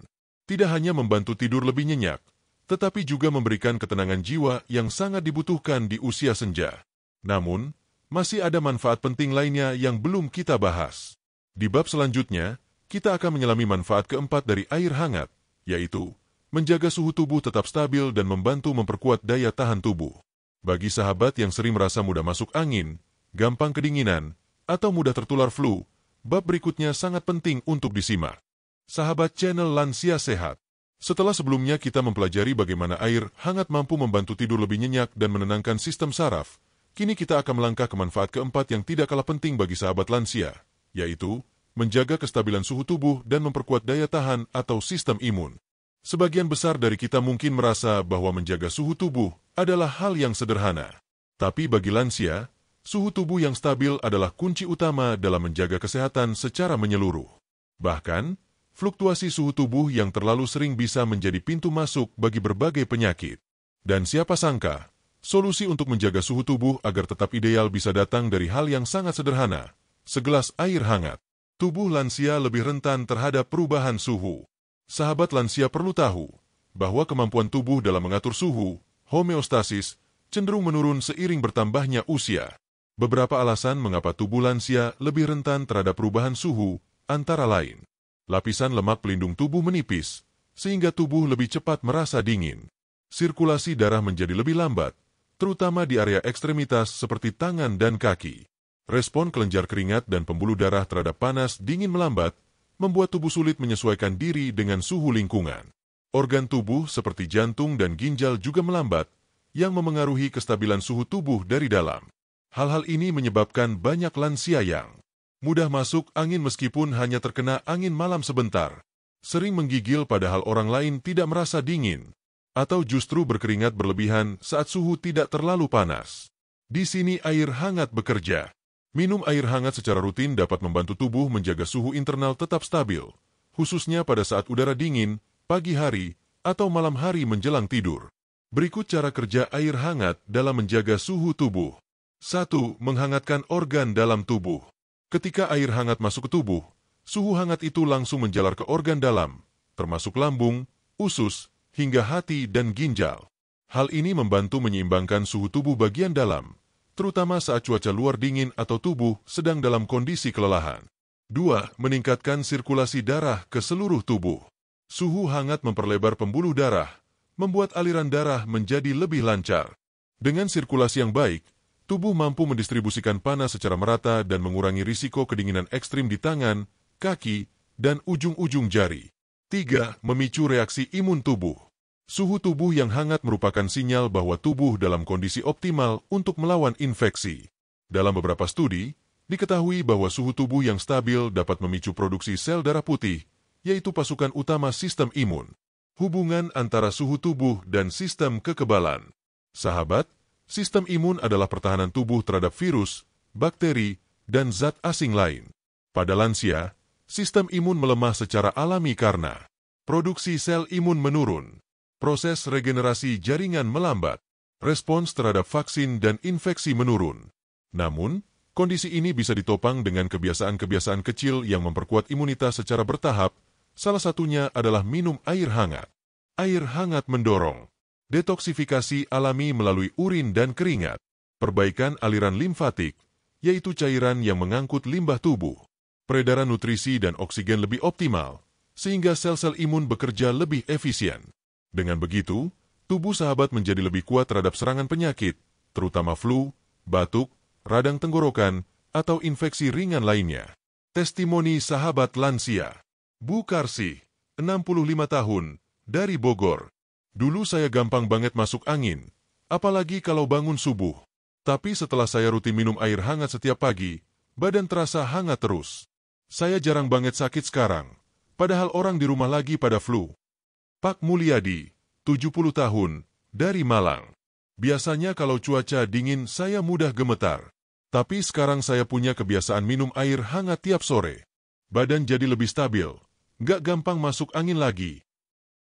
Tidak hanya membantu tidur lebih nyenyak, tetapi juga memberikan ketenangan jiwa yang sangat dibutuhkan di usia senja. Namun, masih ada manfaat penting lainnya yang belum kita bahas. Di bab selanjutnya, kita akan menyelami manfaat keempat dari air hangat, yaitu menjaga suhu tubuh tetap stabil dan membantu memperkuat daya tahan tubuh. Bagi sahabat yang sering merasa mudah masuk angin, gampang kedinginan, atau mudah tertular flu, bab berikutnya sangat penting untuk disimak. Sahabat channel Lansia Sehat, setelah sebelumnya kita mempelajari bagaimana air hangat mampu membantu tidur lebih nyenyak dan menenangkan sistem saraf, kini kita akan melangkah ke manfaat keempat yang tidak kalah penting bagi sahabat lansia, yaitu menjaga kestabilan suhu tubuh dan memperkuat daya tahan atau sistem imun. Sebagian besar dari kita mungkin merasa bahwa menjaga suhu tubuh adalah hal yang sederhana. Tapi bagi lansia, suhu tubuh yang stabil adalah kunci utama dalam menjaga kesehatan secara menyeluruh. Bahkan, fluktuasi suhu tubuh yang terlalu sering bisa menjadi pintu masuk bagi berbagai penyakit. Dan siapa sangka, solusi untuk menjaga suhu tubuh agar tetap ideal bisa datang dari hal yang sangat sederhana, segelas air hangat. Tubuh lansia lebih rentan terhadap perubahan suhu. Sahabat lansia perlu tahu bahwa kemampuan tubuh dalam mengatur suhu, homeostasis, cenderung menurun seiring bertambahnya usia. Beberapa alasan mengapa tubuh lansia lebih rentan terhadap perubahan suhu, antara lain, lapisan lemak pelindung tubuh menipis, sehingga tubuh lebih cepat merasa dingin. Sirkulasi darah menjadi lebih lambat, terutama di area ekstremitas seperti tangan dan kaki. Respon kelenjar keringat dan pembuluh darah terhadap panas dingin melambat, membuat tubuh sulit menyesuaikan diri dengan suhu lingkungan. Organ tubuh seperti jantung dan ginjal juga melambat, yang memengaruhi kestabilan suhu tubuh dari dalam. Hal-hal ini menyebabkan banyak lansia yang mudah masuk angin meskipun hanya terkena angin malam sebentar, sering menggigil padahal orang lain tidak merasa dingin, atau justru berkeringat berlebihan saat suhu tidak terlalu panas. Di sini air hangat bekerja. Minum air hangat secara rutin dapat membantu tubuh menjaga suhu internal tetap stabil, khususnya pada saat udara dingin, pagi hari, atau malam hari menjelang tidur. Berikut cara kerja air hangat dalam menjaga suhu tubuh. 1. Menghangatkan organ dalam tubuh. Ketika air hangat masuk ke tubuh, suhu hangat itu langsung menjalar ke organ dalam, termasuk lambung, usus, hingga hati dan ginjal. Hal ini membantu menyeimbangkan suhu tubuh bagian dalam, terutama saat cuaca luar dingin atau tubuh sedang dalam kondisi kelelahan. 2. Meningkatkan sirkulasi darah ke seluruh tubuh. Suhu hangat memperlebar pembuluh darah, membuat aliran darah menjadi lebih lancar. Dengan sirkulasi yang baik, tubuh mampu mendistribusikan panas secara merata dan mengurangi risiko kedinginan ekstrim di tangan, kaki, dan ujung-ujung jari. 3. Memicu reaksi imun tubuh. Suhu tubuh yang hangat merupakan sinyal bahwa tubuh dalam kondisi optimal untuk melawan infeksi. Dalam beberapa studi, diketahui bahwa suhu tubuh yang stabil dapat memicu produksi sel darah putih, yaitu pasukan utama sistem imun. Hubungan antara suhu tubuh dan sistem kekebalan. Sahabat, sistem imun adalah pertahanan tubuh terhadap virus, bakteri, dan zat asing lain. Pada lansia, sistem imun melemah secara alami karena produksi sel imun menurun, proses regenerasi jaringan melambat, respons terhadap vaksin dan infeksi menurun. Namun, kondisi ini bisa ditopang dengan kebiasaan-kebiasaan kecil yang memperkuat imunitas secara bertahap, salah satunya adalah minum air hangat. Air hangat mendorong detoksifikasi alami melalui urin dan keringat, perbaikan aliran limfatik, yaitu cairan yang mengangkut limbah tubuh, peredaran nutrisi dan oksigen lebih optimal, sehingga sel-sel imun bekerja lebih efisien. Dengan begitu, tubuh sahabat menjadi lebih kuat terhadap serangan penyakit, terutama flu, batuk, radang tenggorokan, atau infeksi ringan lainnya. Testimoni sahabat lansia. Bu Karsi, 65 tahun, dari Bogor. Dulu saya gampang banget masuk angin, apalagi kalau bangun subuh. Tapi setelah saya rutin minum air hangat setiap pagi, badan terasa hangat terus. Saya jarang banget sakit sekarang, padahal orang di rumah lagi pada flu. Pak Mulyadi, 70 tahun, dari Malang. Biasanya kalau cuaca dingin saya mudah gemetar. Tapi sekarang saya punya kebiasaan minum air hangat tiap sore. Badan jadi lebih stabil, nggak gampang masuk angin lagi.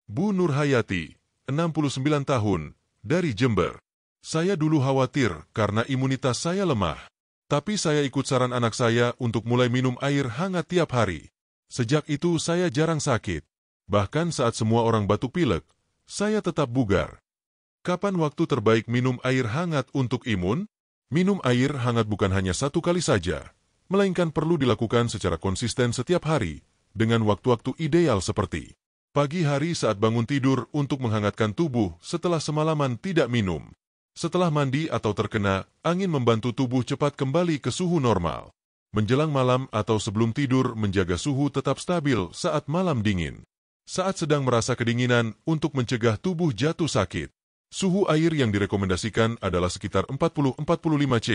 Bu Nurhayati, 69 tahun, dari Jember. Saya dulu khawatir karena imunitas saya lemah. Tapi saya ikut saran anak saya untuk mulai minum air hangat tiap hari. Sejak itu saya jarang sakit. Bahkan saat semua orang batuk pilek, saya tetap bugar. Kapan waktu terbaik minum air hangat untuk imun? Minum air hangat bukan hanya satu kali saja, melainkan perlu dilakukan secara konsisten setiap hari, dengan waktu-waktu ideal seperti pagi hari saat bangun tidur untuk menghangatkan tubuh setelah semalaman tidak minum. Setelah mandi atau terkena angin membantu tubuh cepat kembali ke suhu normal. Menjelang malam atau sebelum tidur menjaga suhu tetap stabil saat malam dingin. Saat sedang merasa kedinginan untuk mencegah tubuh jatuh sakit. Suhu air yang direkomendasikan adalah sekitar 40-45 C,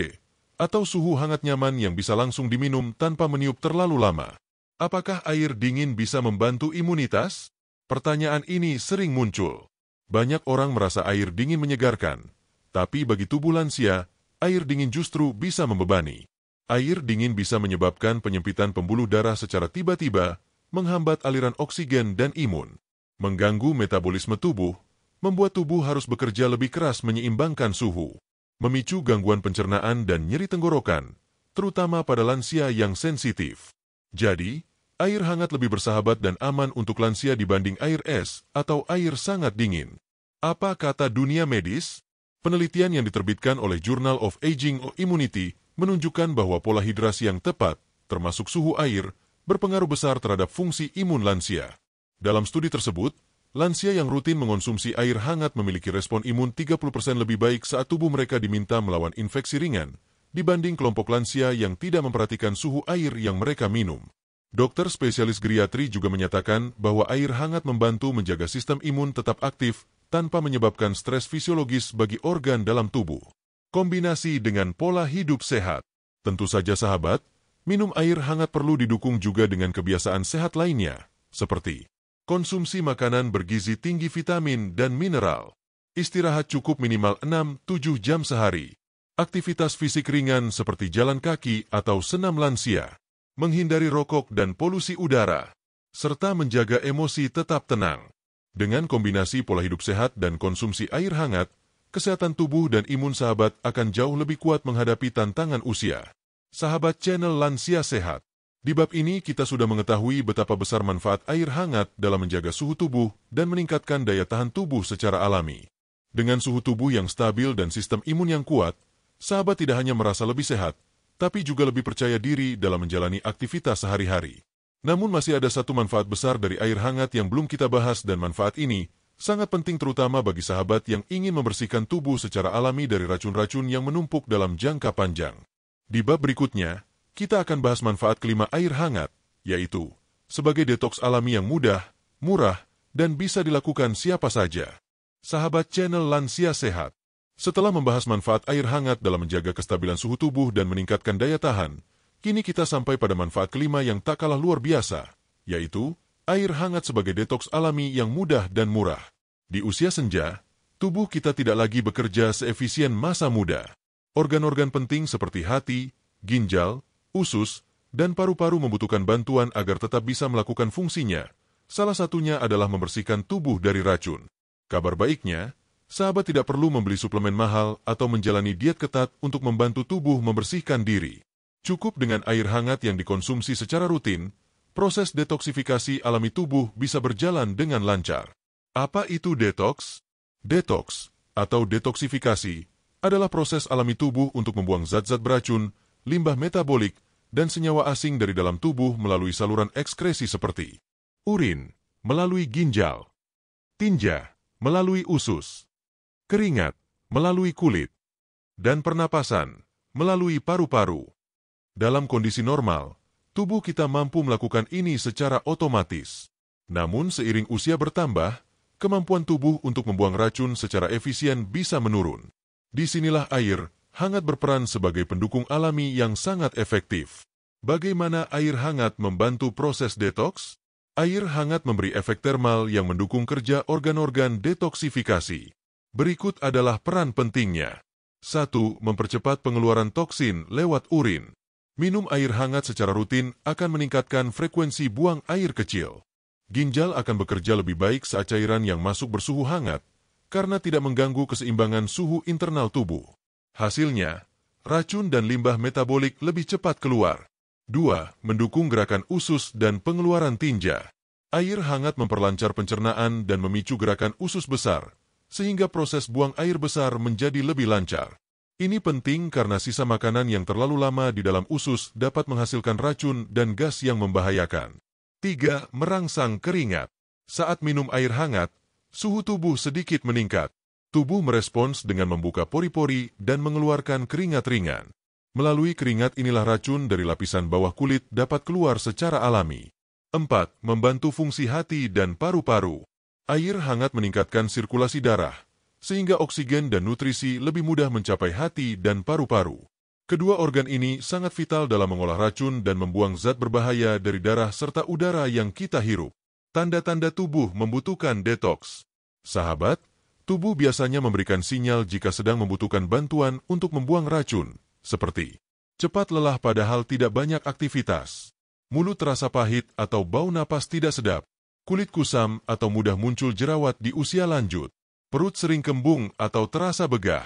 atau suhu hangat nyaman yang bisa langsung diminum tanpa meniup terlalu lama. Apakah air dingin bisa membantu imunitas? Pertanyaan ini sering muncul. Banyak orang merasa air dingin menyegarkan, tapi bagi tubuh lansia, air dingin justru bisa membebani. Air dingin bisa menyebabkan penyempitan pembuluh darah secara tiba-tiba, menghambat aliran oksigen dan imun, mengganggu metabolisme tubuh, membuat tubuh harus bekerja lebih keras menyeimbangkan suhu, memicu gangguan pencernaan dan nyeri tenggorokan, terutama pada lansia yang sensitif. Jadi, air hangat lebih bersahabat dan aman untuk lansia dibanding air es atau air sangat dingin. Apa kata dunia medis? Penelitian yang diterbitkan oleh Journal of Aging or Immunity menunjukkan bahwa pola hidrasi yang tepat, termasuk suhu air, berpengaruh besar terhadap fungsi imun lansia. Dalam studi tersebut, lansia yang rutin mengonsumsi air hangat memiliki respon imun 30% lebih baik saat tubuh mereka diminta melawan infeksi ringan, dibanding kelompok lansia yang tidak memperhatikan suhu air yang mereka minum. Dokter spesialis geriatri juga menyatakan bahwa air hangat membantu menjaga sistem imun tetap aktif tanpa menyebabkan stres fisiologis bagi organ dalam tubuh. Kombinasi dengan pola hidup sehat. Tentu saja sahabat, minum air hangat perlu didukung juga dengan kebiasaan sehat lainnya, seperti konsumsi makanan bergizi tinggi vitamin dan mineral. Istirahat cukup minimal 6-7 jam sehari. Aktivitas fisik ringan seperti jalan kaki atau senam lansia. Menghindari rokok dan polusi udara. Serta menjaga emosi tetap tenang. Dengan kombinasi pola hidup sehat dan konsumsi air hangat, kesehatan tubuh dan imun sahabat akan jauh lebih kuat menghadapi tantangan usia. Sahabat channel Lansia Sehat. Di bab ini kita sudah mengetahui betapa besar manfaat air hangat dalam menjaga suhu tubuh dan meningkatkan daya tahan tubuh secara alami. Dengan suhu tubuh yang stabil dan sistem imun yang kuat, sahabat tidak hanya merasa lebih sehat, tapi juga lebih percaya diri dalam menjalani aktivitas sehari-hari. Namun masih ada satu manfaat besar dari air hangat yang belum kita bahas dan manfaat ini sangat penting terutama bagi sahabat yang ingin membersihkan tubuh secara alami dari racun-racun yang menumpuk dalam jangka panjang. Di bab berikutnya, kita akan bahas manfaat kelima air hangat, yaitu sebagai detoks alami yang mudah, murah, dan bisa dilakukan siapa saja. Sahabat channel Lansia Sehat. Setelah membahas manfaat air hangat dalam menjaga kestabilan suhu tubuh dan meningkatkan daya tahan, kini kita sampai pada manfaat kelima yang tak kalah luar biasa, yaitu air hangat sebagai detoks alami yang mudah dan murah. Di usia senja, tubuh kita tidak lagi bekerja seefisien masa muda. Organ-organ penting seperti hati, ginjal, usus, dan paru-paru membutuhkan bantuan agar tetap bisa melakukan fungsinya. Salah satunya adalah membersihkan tubuh dari racun. Kabar baiknya, sahabat tidak perlu membeli suplemen mahal atau menjalani diet ketat untuk membantu tubuh membersihkan diri. Cukup dengan air hangat yang dikonsumsi secara rutin, proses detoksifikasi alami tubuh bisa berjalan dengan lancar. Apa itu detoks? Detoks, atau detoksifikasi, adalah proses alami tubuh untuk membuang zat-zat beracun, limbah metabolik, dan senyawa asing dari dalam tubuh melalui saluran ekskresi seperti urin, melalui ginjal, tinja, melalui usus, keringat, melalui kulit, dan pernapasan, melalui paru-paru. Dalam kondisi normal, tubuh kita mampu melakukan ini secara otomatis. Namun seiring usia bertambah, kemampuan tubuh untuk membuang racun secara efisien bisa menurun. Disinilah air hangat berperan sebagai pendukung alami yang sangat efektif. Bagaimana air hangat membantu proses detoks? Air hangat memberi efek termal yang mendukung kerja organ-organ detoksifikasi. Berikut adalah peran pentingnya. 1. Mempercepat pengeluaran toksin lewat urin. Minum air hangat secara rutin akan meningkatkan frekuensi buang air kecil. Ginjal akan bekerja lebih baik saat cairan yang masuk bersuhu hangat, karena tidak mengganggu keseimbangan suhu internal tubuh. Hasilnya, racun dan limbah metabolik lebih cepat keluar. 2. Mendukung gerakan usus dan pengeluaran tinja. Air hangat memperlancar pencernaan dan memicu gerakan usus besar, sehingga proses buang air besar menjadi lebih lancar. Ini penting karena sisa makanan yang terlalu lama di dalam usus dapat menghasilkan racun dan gas yang membahayakan. 3. Merangsang keringat. Saat minum air hangat, suhu tubuh sedikit meningkat. Tubuh merespons dengan membuka pori-pori dan mengeluarkan keringat ringan. Melalui keringat inilah racun dari lapisan bawah kulit dapat keluar secara alami. 4. Membantu fungsi hati dan paru-paru. Air hangat meningkatkan sirkulasi darah, sehingga oksigen dan nutrisi lebih mudah mencapai hati dan paru-paru. Kedua organ ini sangat vital dalam mengolah racun dan membuang zat berbahaya dari darah serta udara yang kita hirup. Tanda-tanda tubuh membutuhkan detoks. Sahabat, tubuh biasanya memberikan sinyal jika sedang membutuhkan bantuan untuk membuang racun, seperti cepat lelah padahal tidak banyak aktivitas, mulut terasa pahit atau bau napas tidak sedap, kulit kusam atau mudah muncul jerawat di usia lanjut, perut sering kembung atau terasa begah,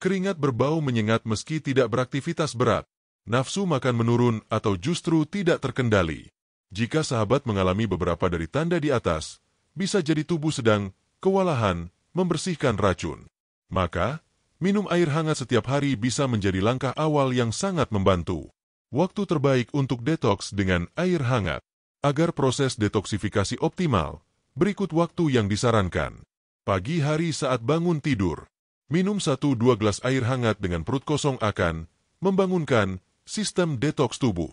keringat berbau menyengat meski tidak beraktivitas berat, nafsu makan menurun atau justru tidak terkendali. Jika sahabat mengalami beberapa dari tanda di atas, bisa jadi tubuh sedang kewalahan membersihkan racun. Maka, minum air hangat setiap hari bisa menjadi langkah awal yang sangat membantu. Waktu terbaik untuk detoks dengan air hangat. Agar proses detoksifikasi optimal, berikut waktu yang disarankan. Pagi hari saat bangun tidur, minum 1-2 gelas air hangat dengan perut kosong akan membangunkan sistem detoks tubuh.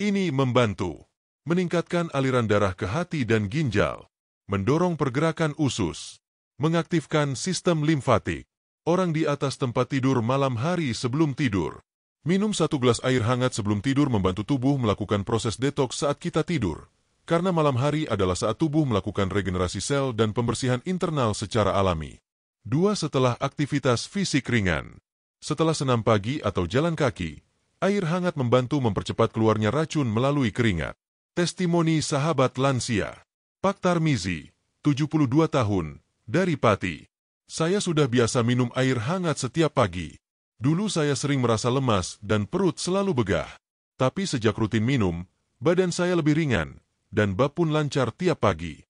Ini membantu meningkatkan aliran darah ke hati dan ginjal, mendorong pergerakan usus, mengaktifkan sistem limfatik. Orang di atas tempat tidur malam hari sebelum tidur. Minum 1 gelas air hangat sebelum tidur membantu tubuh melakukan proses detoks saat kita tidur, karena malam hari adalah saat tubuh melakukan regenerasi sel dan pembersihan internal secara alami. 2. Setelah aktivitas fisik ringan. Setelah senam pagi atau jalan kaki, air hangat membantu mempercepat keluarnya racun melalui keringat. Testimoni sahabat lansia. Pak Tarmizi, 72 tahun, dari Pati. Saya sudah biasa minum air hangat setiap pagi. Dulu saya sering merasa lemas dan perut selalu begah. Tapi sejak rutin minum, badan saya lebih ringan, dan bab pun lancar tiap pagi.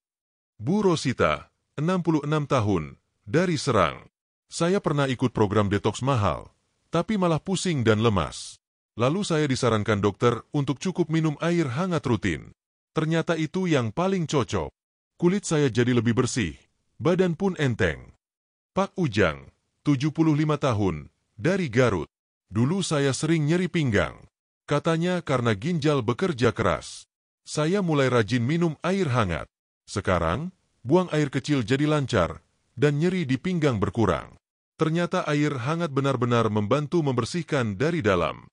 Bu Rosita, 66 tahun, dari Serang. Saya pernah ikut program detoks mahal, tapi malah pusing dan lemas. Lalu saya disarankan dokter untuk cukup minum air hangat rutin. Ternyata itu yang paling cocok. Kulit saya jadi lebih bersih, badan pun enteng. Pak Ujang, 75 tahun, dari Garut. Dulu saya sering nyeri pinggang. Katanya karena ginjal bekerja keras. Saya mulai rajin minum air hangat. Sekarang, buang air kecil jadi lancar, dan nyeri di pinggang berkurang. Ternyata air hangat benar-benar membantu membersihkan dari dalam.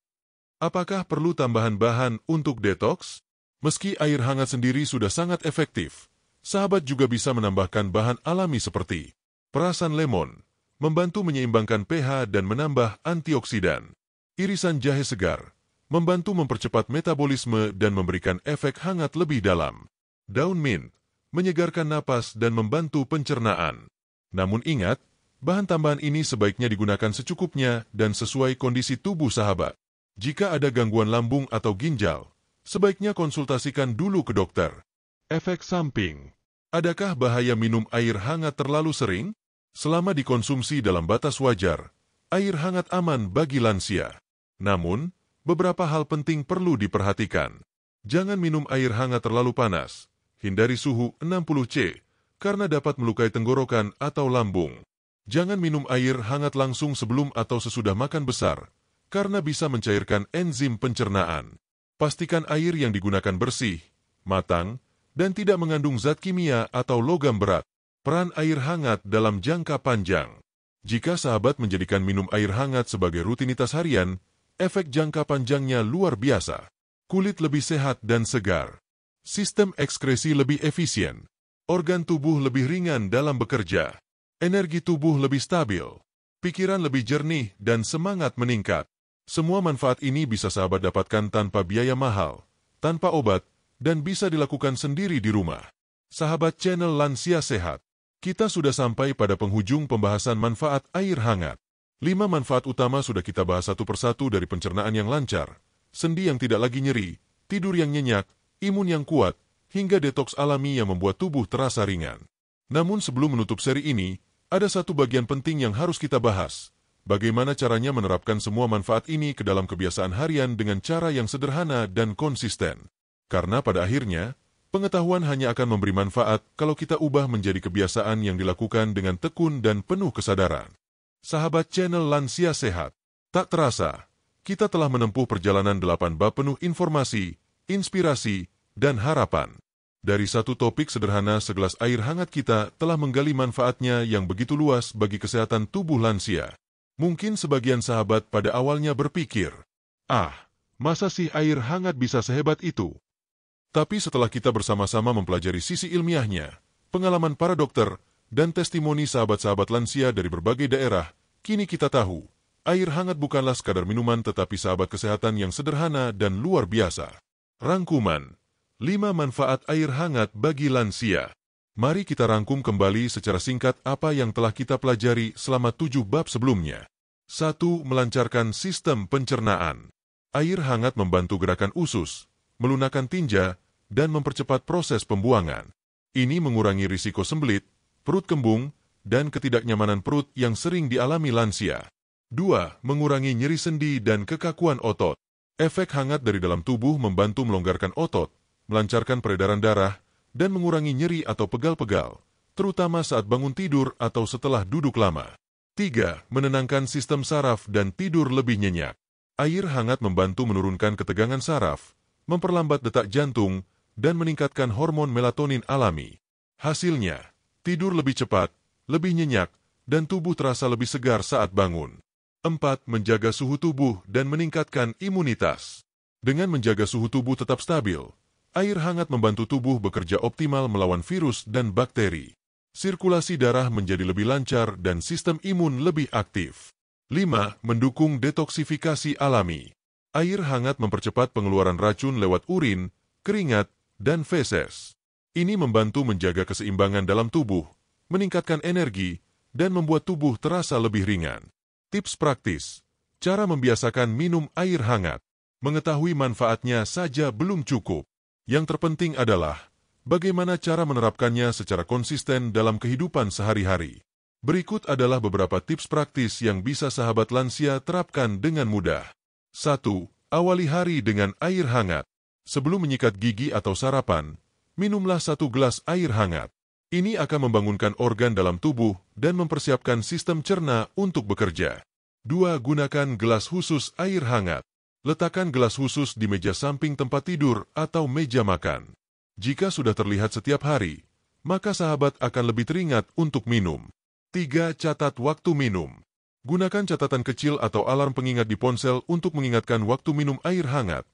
Apakah perlu tambahan bahan untuk detoks? Meski air hangat sendiri sudah sangat efektif, sahabat juga bisa menambahkan bahan alami seperti perasan lemon, membantu menyeimbangkan pH dan menambah antioksidan. Irisan jahe segar, membantu mempercepat metabolisme dan memberikan efek hangat lebih dalam. Daun mint, menyegarkan napas dan membantu pencernaan. Namun ingat, bahan tambahan ini sebaiknya digunakan secukupnya dan sesuai kondisi tubuh sahabat. Jika ada gangguan lambung atau ginjal, sebaiknya konsultasikan dulu ke dokter. Efek samping. Adakah bahaya minum air hangat terlalu sering? Selama dikonsumsi dalam batas wajar, air hangat aman bagi lansia. Namun, beberapa hal penting perlu diperhatikan. Jangan minum air hangat terlalu panas. Hindari suhu 60 C, karena dapat melukai tenggorokan atau lambung. Jangan minum air hangat langsung sebelum atau sesudah makan besar, karena bisa mencairkan enzim pencernaan. Pastikan air yang digunakan bersih, matang, dan tidak mengandung zat kimia atau logam berat. Peran air hangat dalam jangka panjang. Jika sahabat menjadikan minum air hangat sebagai rutinitas harian, efek jangka panjangnya luar biasa. Kulit lebih sehat dan segar. Sistem ekskresi lebih efisien. Organ tubuh lebih ringan dalam bekerja. Energi tubuh lebih stabil. Pikiran lebih jernih dan semangat meningkat. Semua manfaat ini bisa sahabat dapatkan tanpa biaya mahal, tanpa obat, dan bisa dilakukan sendiri di rumah. Sahabat channel Lansia Sehat, kita sudah sampai pada penghujung pembahasan manfaat air hangat. 5 manfaat utama sudah kita bahas satu persatu, dari pencernaan yang lancar, sendi yang tidak lagi nyeri, tidur yang nyenyak, imun yang kuat, hingga detoks alami yang membuat tubuh terasa ringan. Namun sebelum menutup seri ini, ada satu bagian penting yang harus kita bahas. Bagaimana caranya menerapkan semua manfaat ini ke dalam kebiasaan harian dengan cara yang sederhana dan konsisten. Karena pada akhirnya, pengetahuan hanya akan memberi manfaat kalau kita ubah menjadi kebiasaan yang dilakukan dengan tekun dan penuh kesadaran. Sahabat channel Lansia Sehat, tak terasa, kita telah menempuh perjalanan 8 bab penuh informasi, inspirasi, dan harapan. Dari satu topik sederhana, segelas air hangat, kita telah menggali manfaatnya yang begitu luas bagi kesehatan tubuh lansia. Mungkin sebagian sahabat pada awalnya berpikir, masa sih air hangat bisa sehebat itu? Tapi setelah kita bersama-sama mempelajari sisi ilmiahnya, pengalaman para dokter, dan testimoni sahabat-sahabat lansia dari berbagai daerah, kini kita tahu, air hangat bukanlah sekadar minuman tetapi sahabat kesehatan yang sederhana dan luar biasa. Rangkuman 5 manfaat air hangat bagi lansia. Mari kita rangkum kembali secara singkat apa yang telah kita pelajari selama 7 bab sebelumnya. 1. Melancarkan sistem pencernaan. Air hangat membantu gerakan usus, melunakkan tinja, dan mempercepat proses pembuangan. Ini mengurangi risiko sembelit, perut kembung, dan ketidaknyamanan perut yang sering dialami lansia. 2. Mengurangi nyeri sendi dan kekakuan otot. Efek hangat dari dalam tubuh membantu melonggarkan otot, melancarkan peredaran darah, dan mengurangi nyeri atau pegal-pegal, terutama saat bangun tidur atau setelah duduk lama. 3. Menenangkan sistem saraf dan tidur lebih nyenyak. Air hangat membantu menurunkan ketegangan saraf, memperlambat detak jantung, dan meningkatkan hormon melatonin alami. Hasilnya, tidur lebih cepat, lebih nyenyak, dan tubuh terasa lebih segar saat bangun. 4. Menjaga suhu tubuh dan meningkatkan imunitas. Dengan menjaga suhu tubuh tetap stabil, air hangat membantu tubuh bekerja optimal melawan virus dan bakteri. Sirkulasi darah menjadi lebih lancar dan sistem imun lebih aktif. 5. Mendukung detoksifikasi alami. Air hangat mempercepat pengeluaran racun lewat urin, keringat, dan feses. Ini membantu menjaga keseimbangan dalam tubuh, meningkatkan energi, dan membuat tubuh terasa lebih ringan. Tips praktis. Cara membiasakan minum air hangat. Mengetahui manfaatnya saja belum cukup. Yang terpenting adalah bagaimana cara menerapkannya secara konsisten dalam kehidupan sehari-hari. Berikut adalah beberapa tips praktis yang bisa sahabat lansia terapkan dengan mudah. 1. Awali hari dengan air hangat. Sebelum menyikat gigi atau sarapan, minumlah 1 gelas air hangat. Ini akan membangunkan organ dalam tubuh dan mempersiapkan sistem cerna untuk bekerja. 2. Gunakan gelas khusus air hangat. Letakkan gelas khusus di meja samping tempat tidur atau meja makan. Jika sudah terlihat setiap hari, maka sahabat akan lebih teringat untuk minum. 3. Catat waktu minum. Gunakan catatan kecil atau alarm pengingat di ponsel untuk mengingatkan waktu minum air hangat.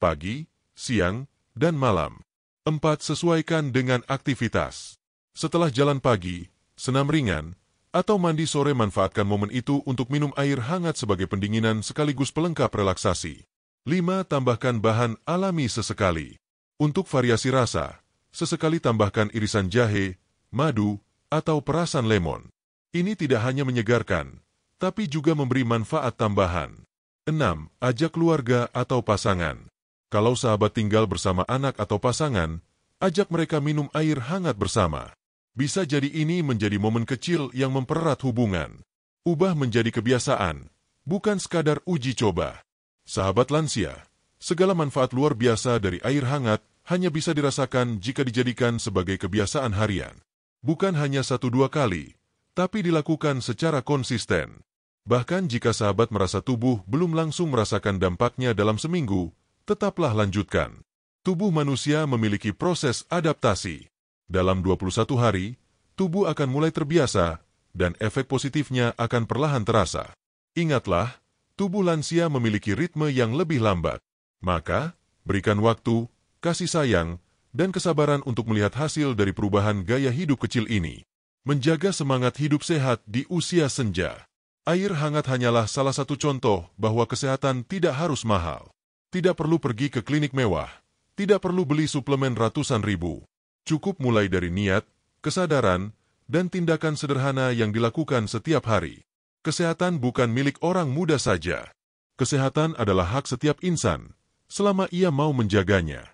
Pagi, siang, dan malam. 4. Sesuaikan dengan aktivitas. Setelah jalan pagi, senam ringan, atau mandi sore, manfaatkan momen itu untuk minum air hangat sebagai pendinginan sekaligus pelengkap relaksasi. 5. Tambahkan bahan alami sesekali. Untuk variasi rasa, sesekali tambahkan irisan jahe, madu, atau perasan lemon. Ini tidak hanya menyegarkan, tapi juga memberi manfaat tambahan. 6. Ajak keluarga atau pasangan. Kalau sahabat tinggal bersama anak atau pasangan, ajak mereka minum air hangat bersama. Bisa jadi ini menjadi momen kecil yang mempererat hubungan. Ubah menjadi kebiasaan, bukan sekadar uji coba. Sahabat lansia, segala manfaat luar biasa dari air hangat hanya bisa dirasakan jika dijadikan sebagai kebiasaan harian. Bukan hanya 1-2 kali, tapi dilakukan secara konsisten. Bahkan jika sahabat merasa tubuh belum langsung merasakan dampaknya dalam seminggu, tetaplah lanjutkan. Tubuh manusia memiliki proses adaptasi. Dalam 21 hari, tubuh akan mulai terbiasa, dan efek positifnya akan perlahan terasa. Ingatlah, tubuh lansia memiliki ritme yang lebih lambat. Maka, berikan waktu, kasih sayang, dan kesabaran untuk melihat hasil dari perubahan gaya hidup kecil ini. Menjaga semangat hidup sehat di usia senja. Air hangat hanyalah salah satu contoh bahwa kesehatan tidak harus mahal. Tidak perlu pergi ke klinik mewah. Tidak perlu beli suplemen ratusan ribu. Cukup mulai dari niat, kesadaran, dan tindakan sederhana yang dilakukan setiap hari. Kesehatan bukan milik orang muda saja. Kesehatan adalah hak setiap insan, selama ia mau menjaganya.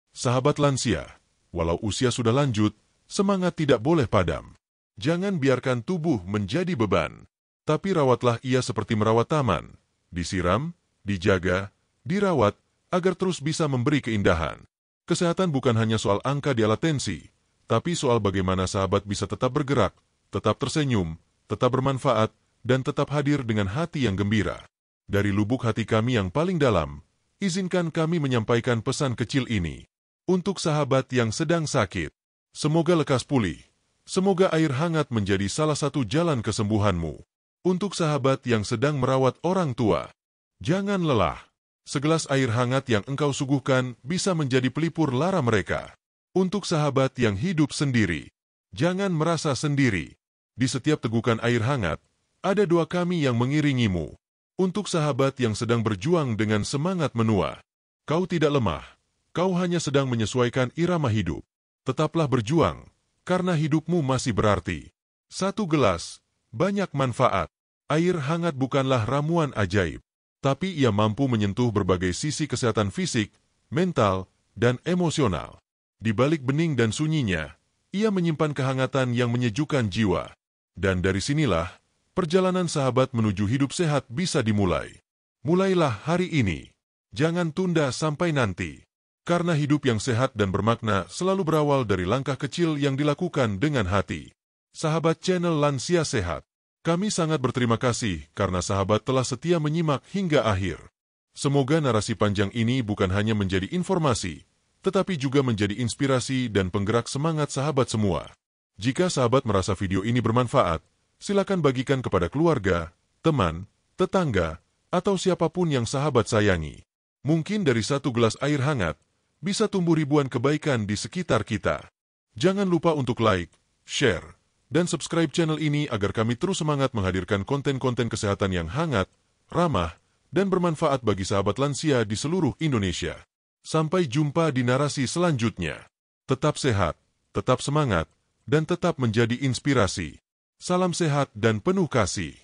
Sahabat lansia, walau usia sudah lanjut, semangat tidak boleh padam. Jangan biarkan tubuh menjadi beban, tapi rawatlah ia seperti merawat taman. Disiram, dijaga, dirawat, agar terus bisa memberi keindahan. Kesehatan bukan hanya soal angka di alat tensi, tapi soal bagaimana sahabat bisa tetap bergerak, tetap tersenyum, tetap bermanfaat, dan tetap hadir dengan hati yang gembira. Dari lubuk hati kami yang paling dalam, izinkan kami menyampaikan pesan kecil ini. Untuk sahabat yang sedang sakit, semoga lekas pulih. Semoga air hangat menjadi salah satu jalan kesembuhanmu. Untuk sahabat yang sedang merawat orang tua, jangan lelah. Segelas air hangat yang engkau suguhkan bisa menjadi pelipur lara mereka. Untuk sahabat yang hidup sendiri, jangan merasa sendiri. Di setiap tegukan air hangat, ada doa kami yang mengiringimu. Untuk sahabat yang sedang berjuang dengan semangat menua, kau tidak lemah, kau hanya sedang menyesuaikan irama hidup. Tetaplah berjuang, karena hidupmu masih berarti. Satu gelas, banyak manfaat. Air hangat bukanlah ramuan ajaib, tapi ia mampu menyentuh berbagai sisi kesehatan fisik, mental, dan emosional. Di balik bening dan sunyinya, ia menyimpan kehangatan yang menyejukkan jiwa. Dan dari sinilah, perjalanan sahabat menuju hidup sehat bisa dimulai. Mulailah hari ini. Jangan tunda sampai nanti. Karena hidup yang sehat dan bermakna selalu berawal dari langkah kecil yang dilakukan dengan hati. Sahabat channel Lansia Sehat, kami sangat berterima kasih karena sahabat telah setia menyimak hingga akhir. Semoga narasi panjang ini bukan hanya menjadi informasi, tetapi juga menjadi inspirasi dan penggerak semangat sahabat semua. Jika sahabat merasa video ini bermanfaat, silakan bagikan kepada keluarga, teman, tetangga, atau siapapun yang sahabat sayangi. Mungkin dari satu gelas air hangat, bisa tumbuh ribuan kebaikan di sekitar kita. Jangan lupa untuk like, share, dan subscribe channel ini agar kami terus semangat menghadirkan konten-konten kesehatan yang hangat, ramah, dan bermanfaat bagi sahabat lansia di seluruh Indonesia. Sampai jumpa di narasi selanjutnya. Tetap sehat, tetap semangat, dan tetap menjadi inspirasi. Salam sehat dan penuh kasih.